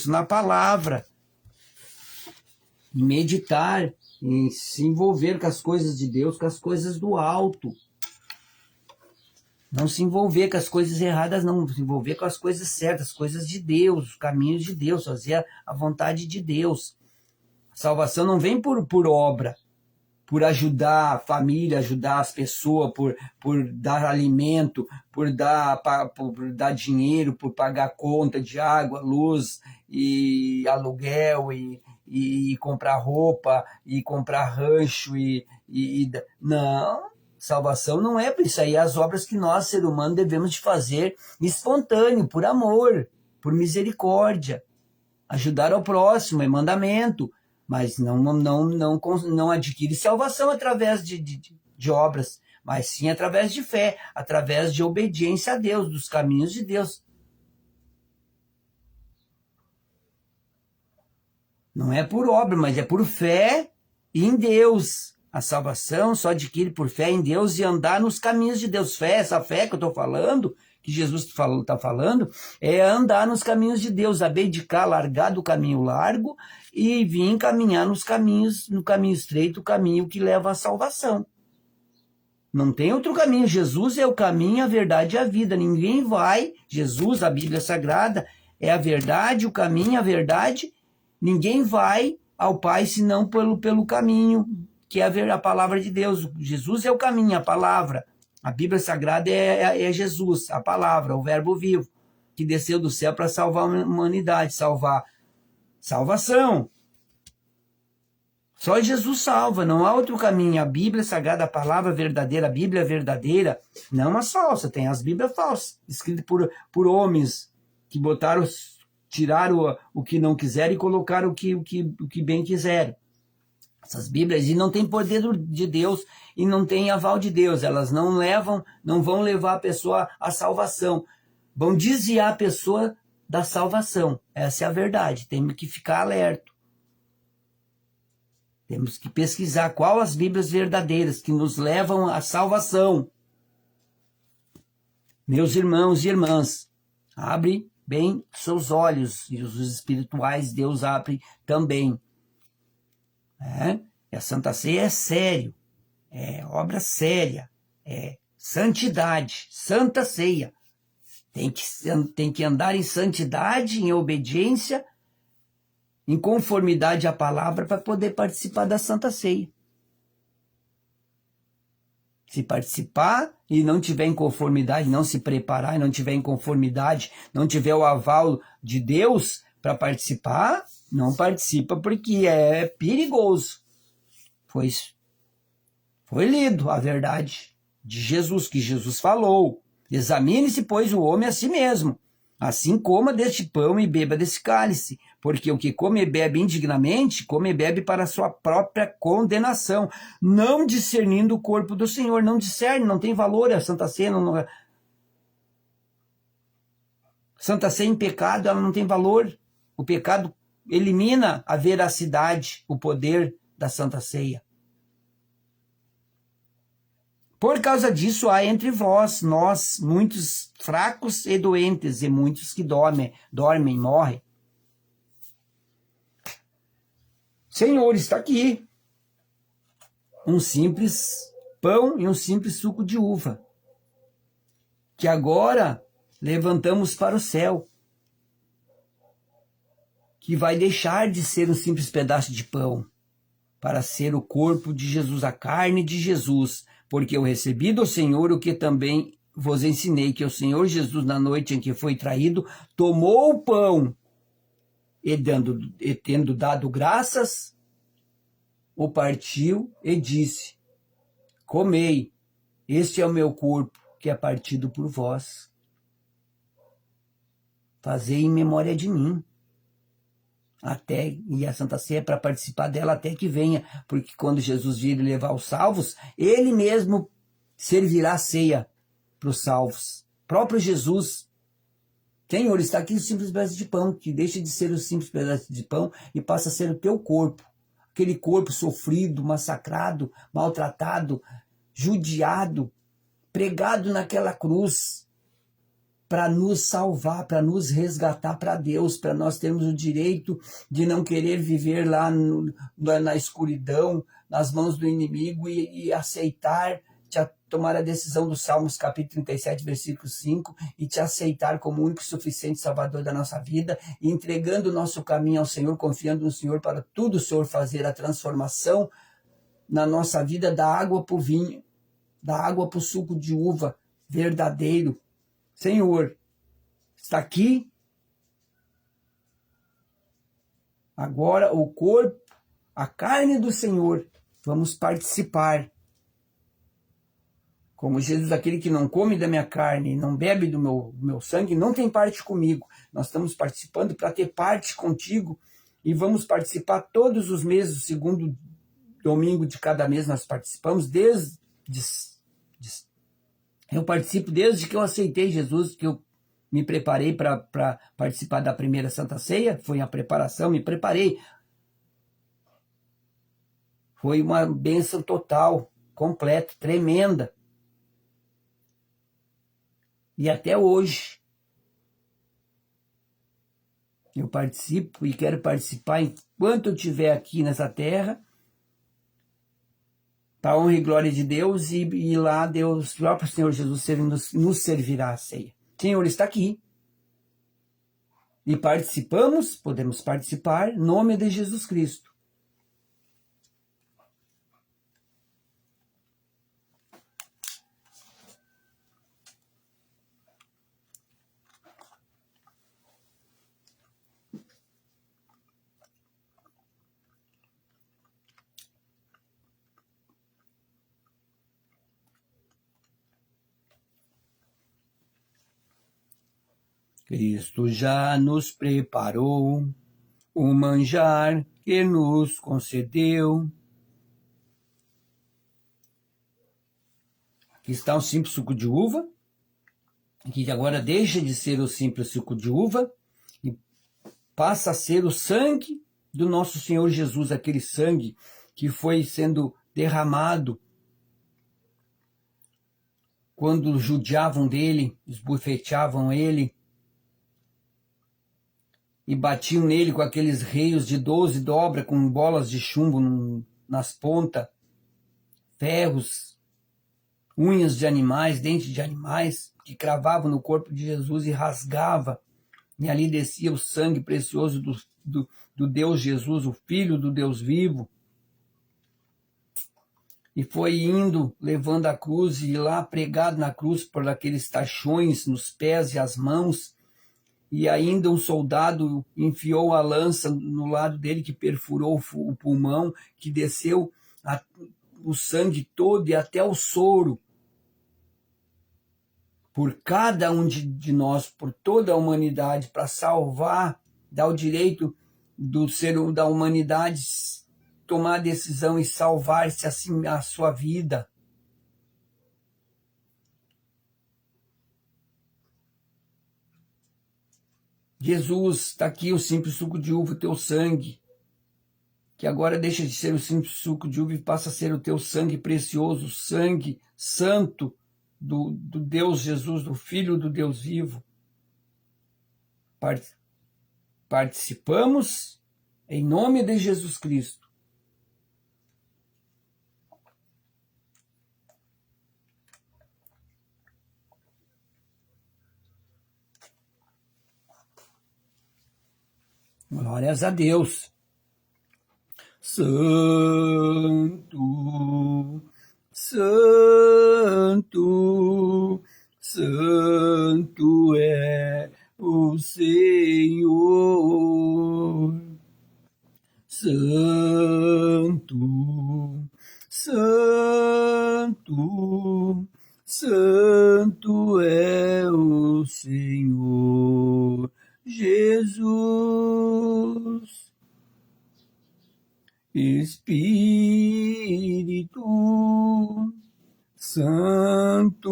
na palavra, em meditar, em se envolver com as coisas de Deus, com as coisas do alto. Não se envolver com as coisas erradas, não, se envolver com as coisas certas, as coisas de Deus, os caminhos de Deus, fazer a vontade de Deus. A salvação não vem por obra, por ajudar a família, ajudar as pessoas, por dar alimento, por dar dinheiro, por pagar conta de água, luz e aluguel e comprar roupa e comprar rancho não, salvação não é por isso aí, as obras que nós, ser humano, devemos de fazer espontâneo, por amor, por misericórdia, ajudar ao próximo, é mandamento, mas não adquire salvação através de obras, mas sim através de fé, através de obediência a Deus, dos caminhos de Deus. Não é por obra, mas é por fé em Deus. A salvação só adquire por fé em Deus e andar nos caminhos de Deus. Fé, essa fé que eu estou falando, que Jesus está falando, é andar nos caminhos de Deus, abdicar, largar do caminho largo e vir caminhar no caminho estreito, o caminho que leva à salvação. Não tem outro caminho. Jesus é o caminho, a verdade e a vida. Ninguém vai. Jesus, a Bíblia Sagrada, é a verdade, o caminho, a verdade. Ninguém vai ao Pai senão pelo caminho, que é a palavra de Deus. Jesus é o caminho, a palavra. A Bíblia Sagrada é Jesus, a palavra, o verbo vivo, que desceu do céu para salvar a humanidade, salvação. Só Jesus salva, não há outro caminho. A Bíblia Sagrada, a palavra verdadeira, a Bíblia verdadeira, não as falsas, tem as Bíblias falsas, escritas por homens que tiraram o que não quiseram e colocaram o que bem quiseram. Essas Bíblias e não tem poder de Deus e não tem aval de Deus. Elas não vão levar a pessoa à salvação. Vão desviar a pessoa da salvação. Essa é a verdade. Temos que ficar alerta. Temos que pesquisar qual as Bíblias verdadeiras que nos levam à salvação. Meus irmãos e irmãs, abre bem seus olhos e os espirituais Deus abre também. E a Santa Ceia é sério, é obra séria, é santidade, Santa Ceia. Tem que andar em santidade, em obediência, em conformidade à palavra para poder participar da Santa Ceia. Se participar e não tiver em conformidade, não se preparar e não tiver em conformidade, não tiver o aval de Deus para participar, não participa porque é perigoso. Foi lido a verdade de Jesus, que Jesus falou. Examine-se, pois, o homem a si mesmo. Assim coma deste pão e beba desse cálice, porque o que come e bebe indignamente, come e bebe para a sua própria condenação, não discernindo o corpo do Senhor. Não discerne, não tem valor a Santa Ceia. Santa Ceia em pecado, ela não tem valor. O pecado elimina a veracidade, o poder da Santa Ceia. Por causa disso, há entre nós, muitos fracos e doentes, e muitos que dormem, morrem. Senhor, está aqui um simples pão e um simples suco de uva, que agora levantamos para o céu, que vai deixar de ser um simples pedaço de pão, para ser o corpo de Jesus, a carne de Jesus, porque eu recebi do Senhor o que também vos ensinei, que o Senhor Jesus, na noite em que foi traído, tomou o pão e tendo dado graças, o partiu e disse: comei, este é o meu corpo, que é partido por vós. Fazei em memória de mim. E a Santa Ceia é para participar dela até que venha, porque quando Jesus vir levar os salvos, ele mesmo servirá a ceia para os salvos. Próprio Jesus. Senhor, está aqui o simples pedaço de pão, que deixa de ser o simples pedaço de pão e passa a ser o teu corpo. Aquele corpo sofrido, massacrado, maltratado, judiado, pregado naquela cruz, para nos salvar, para nos resgatar para Deus, para nós termos o direito de não querer viver lá na escuridão, nas mãos do inimigo e aceitar, tomar a decisão do Salmos capítulo 37, versículo 5, e te aceitar como único e suficiente Salvador da nossa vida, e entregando o nosso caminho ao Senhor, confiando no Senhor para tudo o Senhor fazer a transformação na nossa vida da água para o vinho, da água para o suco de uva verdadeiro. Senhor, está aqui agora o corpo, a carne do Senhor. Vamos participar. Como Jesus, aquele que não come da minha carne, não bebe do meu sangue, não tem parte comigo. Nós estamos participando para ter parte contigo e vamos participar todos os meses, o segundo domingo de cada mês nós participamos, eu participo desde que eu aceitei Jesus, que eu me preparei para participar da primeira Santa Ceia, foi a preparação, me preparei. Foi uma bênção total, completa, tremenda. E até hoje eu participo e quero participar enquanto eu estiver aqui nessa terra, para a honra e glória de Deus, e lá Deus, o próprio Senhor Jesus nos servirá a ceia. O Senhor está aqui. E participamos, podemos participar, em nome de Jesus Cristo. Cristo já nos preparou o manjar que nos concedeu. Aqui está um simples suco de uva, que agora deixa de ser o simples suco de uva e passa a ser o sangue do nosso Senhor Jesus, aquele sangue que foi sendo derramado quando judiavam dele, esbofeteavam ele, e batiam nele com aqueles reios de 12 dobra, com bolas de chumbo nas pontas, ferros, unhas de animais, dentes de animais, que cravavam no corpo de Jesus e rasgava, e ali descia o sangue precioso do Deus Jesus, o Filho do Deus vivo, e foi indo, levando a cruz, e lá pregado na cruz por aqueles tachões nos pés e as mãos, e ainda um soldado enfiou a lança no lado dele, que perfurou o pulmão, que desceu o sangue todo e até o soro, por cada um de nós, por toda a humanidade, para salvar, dar o direito da humanidade tomar a decisão e salvar-se assim a sua vida. Jesus, está aqui o simples suco de uva, o teu sangue, que agora deixa de ser o simples suco de uva e passa a ser o teu sangue precioso, o sangue santo do Deus Jesus, do Filho do Deus vivo. Participamos em nome de Jesus Cristo. Glórias a Deus. Santo, santo, santo é o Senhor. Santo, santo, santo é o Senhor Jesus. Espírito Santo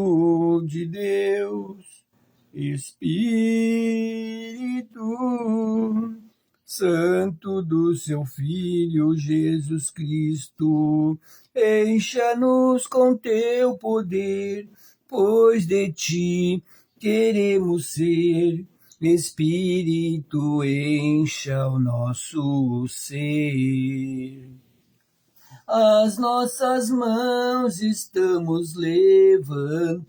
de Deus, Espírito Santo do seu Filho Jesus Cristo, encha-nos com teu poder, pois de ti queremos ser. Espírito, encha o nosso ser. As nossas mãos estamos levantando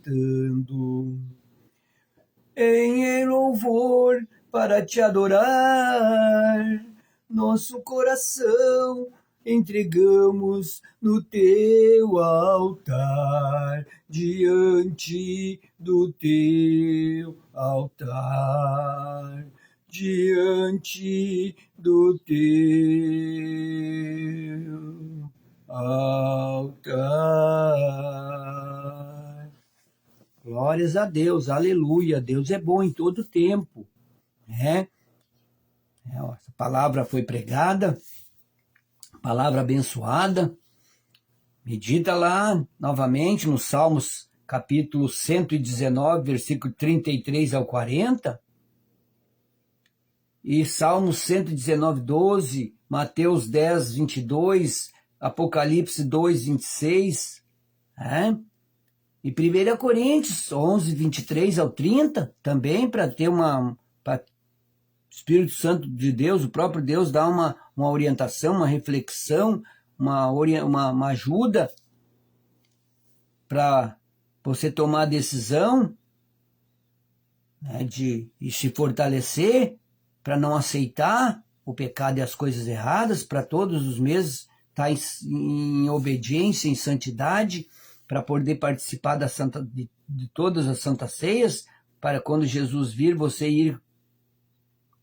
em louvor para te adorar. Nosso coração entregamos no teu altar, diante do teu altar, diante do teu altar. Glórias a Deus, aleluia, Deus é bom em todo tempo, né? Essa palavra foi pregada, palavra abençoada. Medita lá novamente no Salmos capítulo 119, versículo 33 ao 40. E Salmos 119, 12, Mateus 10, 22, Apocalipse 2, 26. E 1 Coríntios 11, 23 ao 30, também para ter pra Espírito Santo de Deus, o próprio Deus, dá uma orientação, uma reflexão, uma ajuda para você tomar a decisão, né, de se fortalecer, para não aceitar o pecado e as coisas erradas, para todos os meses estar em obediência, em santidade, para poder participar de todas as santas ceias, para quando Jesus vir, você ir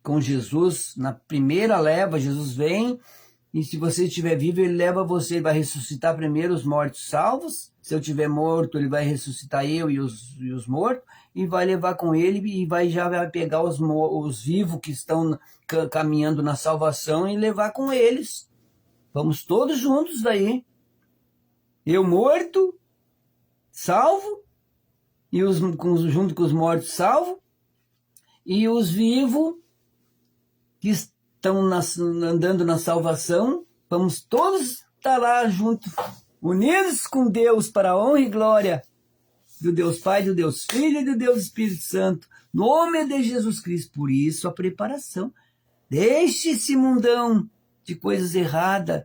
com Jesus na primeira leva. Jesus vem, e se você estiver vivo, ele leva você, ele vai ressuscitar primeiro os mortos salvos. Se eu estiver morto, ele vai ressuscitar eu e os mortos, e vai levar com ele, e já vai pegar os vivos que estão caminhando na salvação e levar com eles. Vamos todos juntos daí. Eu morto, salvo, e junto com os mortos salvo, e os vivos que estão andando na salvação, vamos todos estar lá juntos, unidos com Deus, para a honra e glória do Deus Pai, do Deus Filho e do Deus Espírito Santo, nome de Jesus Cristo. Por isso a preparação. Deixe esse mundão de coisas erradas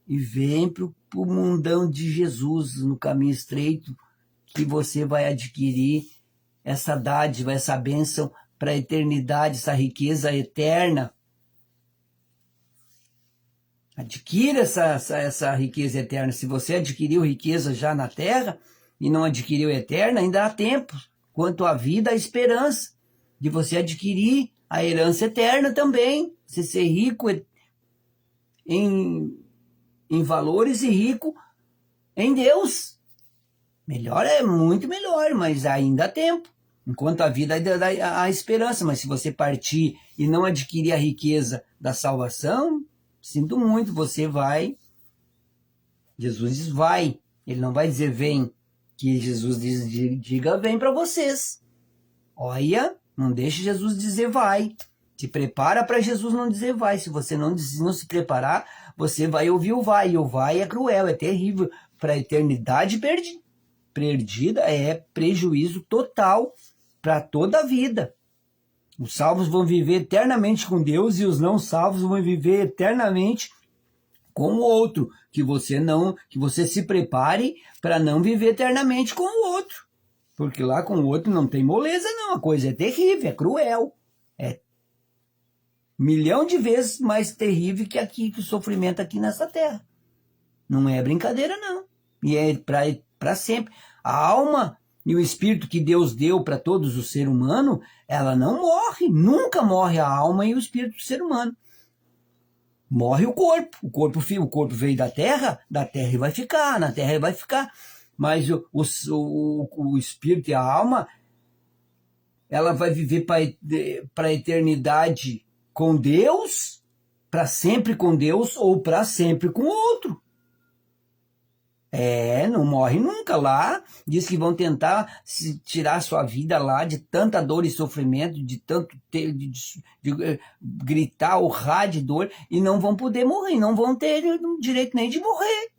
e vem para o mundão de Jesus, no caminho estreito, que você vai adquirir essa dádiva, essa bênção para a eternidade, essa riqueza eterna. Adquira essa riqueza eterna. Se você adquiriu riqueza já na terra e não adquiriu eterna, ainda há tempo. Quanto à vida, a esperança de você adquirir a herança eterna também. Você ser rico em valores e rico em Deus. Melhor, é muito melhor, mas ainda há tempo. Enquanto a vida, há esperança. Mas se você partir e não adquirir a riqueza da salvação, sinto muito, você vai. Jesus diz vai. Ele não vai dizer vem. Que Jesus diga vem para vocês. Olha, não deixe Jesus dizer vai. Se prepara para Jesus não dizer vai. Se você não se preparar, você vai ouvir o vai. E o vai é cruel, é terrível. Para a eternidade perdida é prejuízo total para toda a vida. Os salvos vão viver eternamente com Deus e os não salvos vão viver eternamente com o outro. Que você se prepare para não viver eternamente com o outro. Porque lá com o outro não tem moleza não, a coisa é terrível, é cruel. É 1.000.000 de vezes mais terrível que o sofrimento aqui nessa terra. Não é brincadeira não. E é para sempre. A alma e o espírito que Deus deu para todos os seres humanos, ela não morre, nunca morre a alma e o espírito do ser humano. Morre o corpo. O corpo veio da terra e vai ficar, na terra ele vai ficar. Mas o espírito e a alma, ela vai viver para a eternidade com Deus, para sempre com Deus ou para sempre com o outro. Não morre nunca lá. Diz que vão tentar tirar sua vida lá de tanta dor e sofrimento, de tanto de gritar, urrar de dor, e não vão poder morrer, não vão ter direito nem de morrer.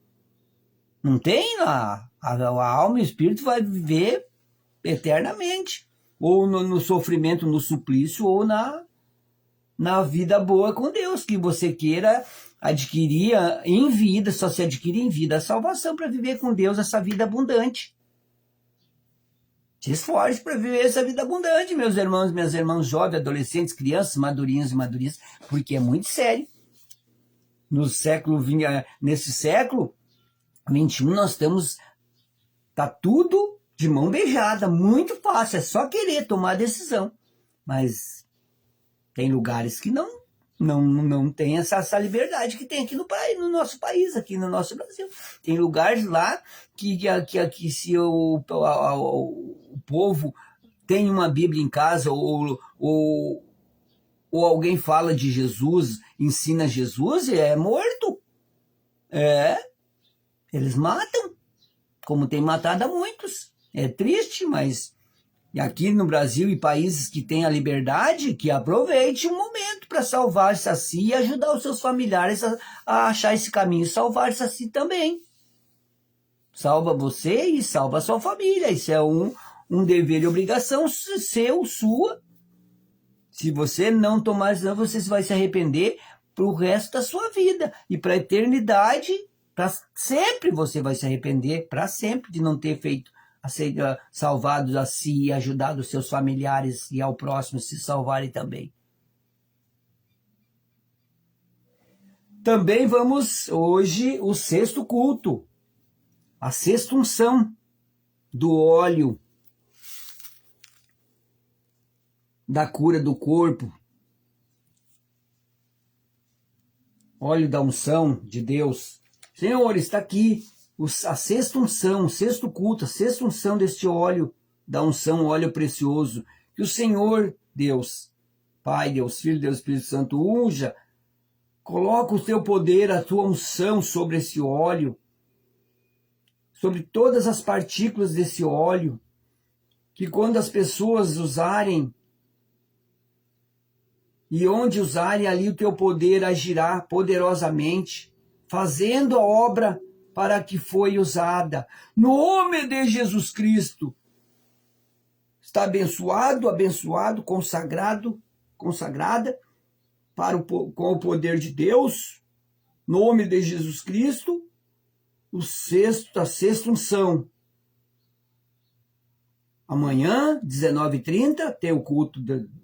Não tem lá. A alma e o espírito vai viver eternamente. Ou no sofrimento, no suplício, ou na vida boa com Deus, que você queira adquirir em vida, só se adquire em vida a salvação para viver com Deus essa vida abundante. Se esforce para viver essa vida abundante, meus irmãos, minhas irmãs, jovens, adolescentes, crianças, madurinhos e madurinhas, porque é muito sério. nesse século 21 nós estamos, tá tudo de mão beijada, muito fácil, é só querer tomar a decisão. Mas tem lugares que não tem essa liberdade que tem aqui no nosso país, aqui no nosso Brasil. Tem lugares lá que se o povo tem uma Bíblia em casa ou alguém fala de Jesus, ensina Jesus, é morto. Eles matam, como tem matado a muitos. É triste, mas aqui no Brasil e países que têm a liberdade, que aproveite um momento para salvar-se a si e ajudar os seus familiares a achar esse caminho, salvar-se a si também. Salva você e salva a sua família. Isso é um dever e obrigação seu, sua. Se você não tomar decisão, você vai se arrepender para o resto da sua vida. E para a eternidade, para sempre você vai se arrepender, para sempre, de não ter salvado a si e ajudado os seus familiares e ao próximo se salvarem também. Também vamos hoje o sexto culto, a sexta unção do óleo da cura do corpo, óleo da unção de Deus. Senhor, está aqui a sexta unção, o sexto culto, a sexta unção deste óleo da unção, óleo precioso, que o Senhor, Deus, Pai, Deus Filho, Deus Espírito Santo, unja, coloca o teu poder, a tua unção sobre esse óleo, sobre todas as partículas desse óleo, que quando as pessoas usarem, e onde usarem ali o teu poder agirá poderosamente, fazendo a obra para que foi usada. No nome de Jesus Cristo. Está abençoado, consagrada com o poder de Deus. No nome de Jesus Cristo. A sexta unção. Amanhã, 19h30, tem o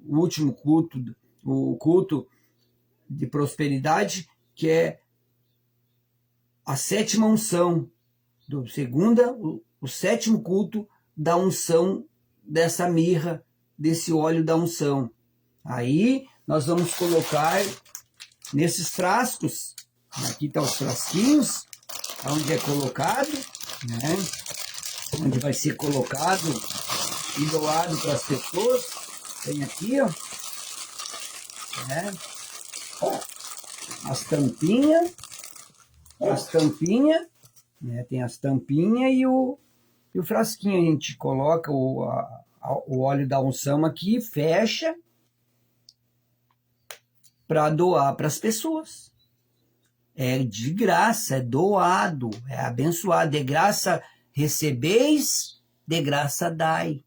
último culto, o culto de prosperidade, que é a sétima unção, o sétimo culto da unção dessa mirra, desse óleo da unção. Aí nós vamos colocar nesses frascos, aqui estão os frasquinhos, onde é colocado, né? Onde vai ser colocado e doado para as pessoas. Tem aqui, ó. As tampinhas, né? Tem as tampinhas e o frasquinho. A gente coloca o óleo da unção aqui, fecha para doar para as pessoas. É de graça, é doado, é abençoado. De graça recebeis, de graça dai.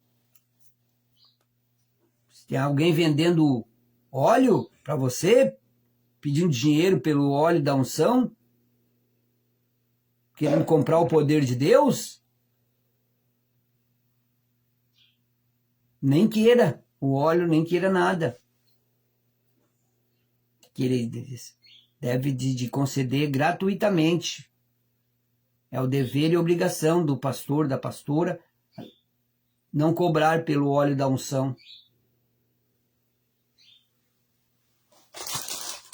Se tem alguém vendendo óleo para você, pedindo dinheiro pelo óleo da unção, querendo comprar o poder de Deus, nem queira o óleo, nem queira nada. Deve de conceder gratuitamente. É o dever e obrigação do pastor, da pastora, não cobrar pelo óleo da unção.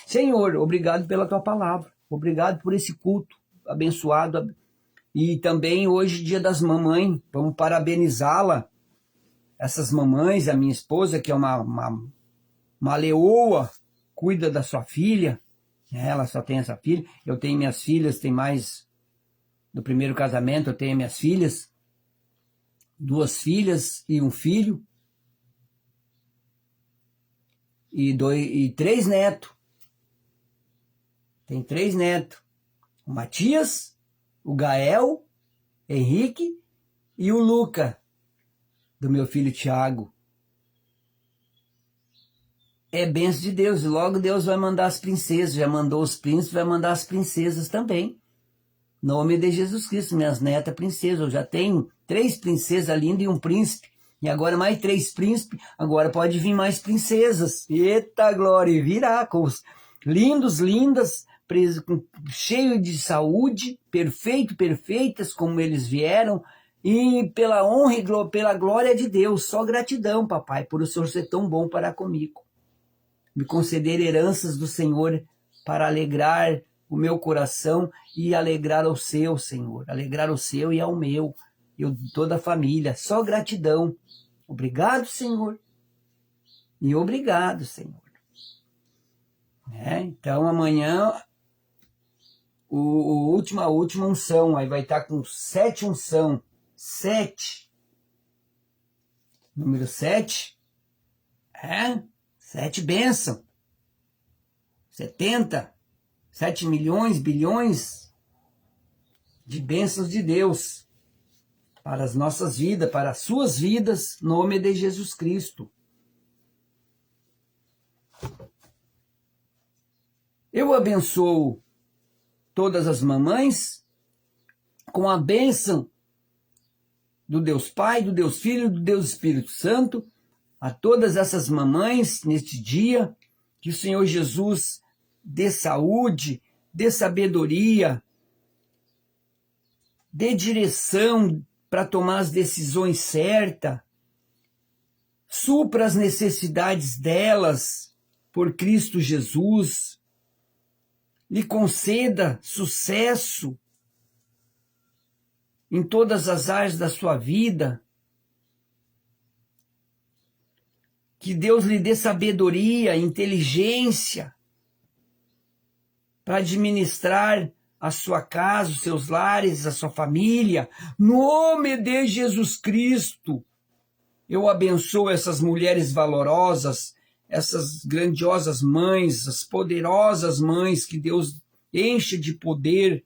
Senhor, obrigado pela tua palavra, obrigado por esse culto abençoado, e também hoje, dia das mamães, vamos parabenizá-la, essas mamães, a minha esposa, que é uma leoa, cuida da sua filha, ela só tem essa filha, eu tenho minhas filhas, tem mais, do primeiro casamento eu tenho minhas filhas, 2 filhas e um filho, e 3 netos. Tem 3 netos. O Matias, o Gael, Henrique e o Luca, do meu filho Tiago. É bênção de Deus. E logo Deus vai mandar as princesas. Já mandou os príncipes, vai mandar as princesas também. Em nome de Jesus Cristo, minhas netas princesas. Eu já tenho 3 princesas lindas e um príncipe. E agora mais 3 príncipes. Agora pode vir mais princesas. Eita glória! E virá com os lindas, cheio de saúde, perfeitas como eles vieram, e pela honra e pela glória de Deus. Só gratidão, papai, por o Senhor ser tão bom para comigo. Me conceder heranças do Senhor para alegrar o meu coração e alegrar o seu, Senhor. Alegrar o seu e ao meu, e toda a família. Só gratidão. Obrigado, Senhor. E obrigado, Senhor. Então, amanhã, a última unção, aí vai estar com 7 unção. 7. Número 7. 7 bênção. 70. 7 milhões, bilhões de bênçãos de Deus para as nossas vidas, para as suas vidas, no nome de Jesus Cristo. Eu abençoo todas as mamães com a bênção do Deus Pai, do Deus Filho, do Deus Espírito Santo, a todas essas mamães neste dia, que o Senhor Jesus dê saúde, dê sabedoria, dê direção para tomar as decisões certas, supra as necessidades delas por Cristo Jesus, lhe conceda sucesso em todas as áreas da sua vida, que Deus lhe dê sabedoria, inteligência para administrar a sua casa, os seus lares, a sua família. No nome de Jesus Cristo, eu abençoo essas mulheres valorosas, essas grandiosas mães, as poderosas mães que Deus enche de poder,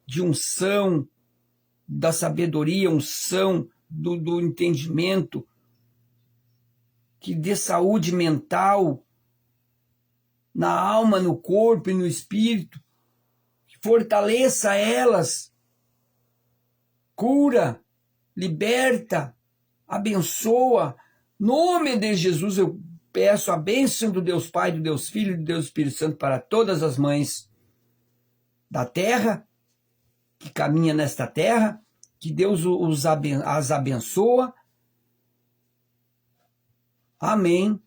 de unção, da sabedoria, unção, do entendimento, que dê saúde mental, na alma, no corpo e no espírito, que fortaleça elas, cura, liberta, abençoa. Em nome de Jesus eu peço a bênção do Deus Pai, do Deus Filho e do Deus Espírito Santo para todas as mães da terra, que caminha nesta terra, que Deus as abençoa. Amém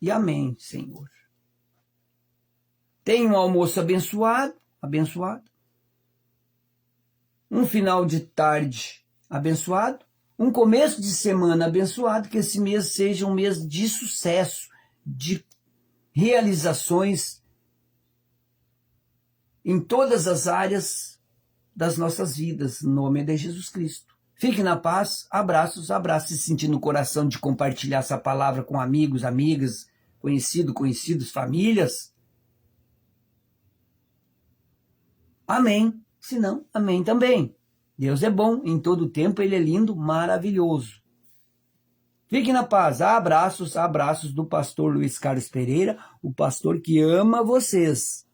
e amém, Senhor. Tenha um almoço abençoado, um final de tarde abençoado, um começo de semana abençoado, que esse mês seja um mês de sucesso, de realizações em todas as áreas das nossas vidas, no nome de Jesus Cristo. Fique na paz, abraços, se sentindo no coração de compartilhar essa palavra com amigos, amigas, conhecidos, famílias. Amém. Se não, amém também. Deus é bom, em todo tempo Ele é lindo, maravilhoso. Fique na paz, abraços do pastor Luiz Carlos Pereira, o pastor que ama vocês.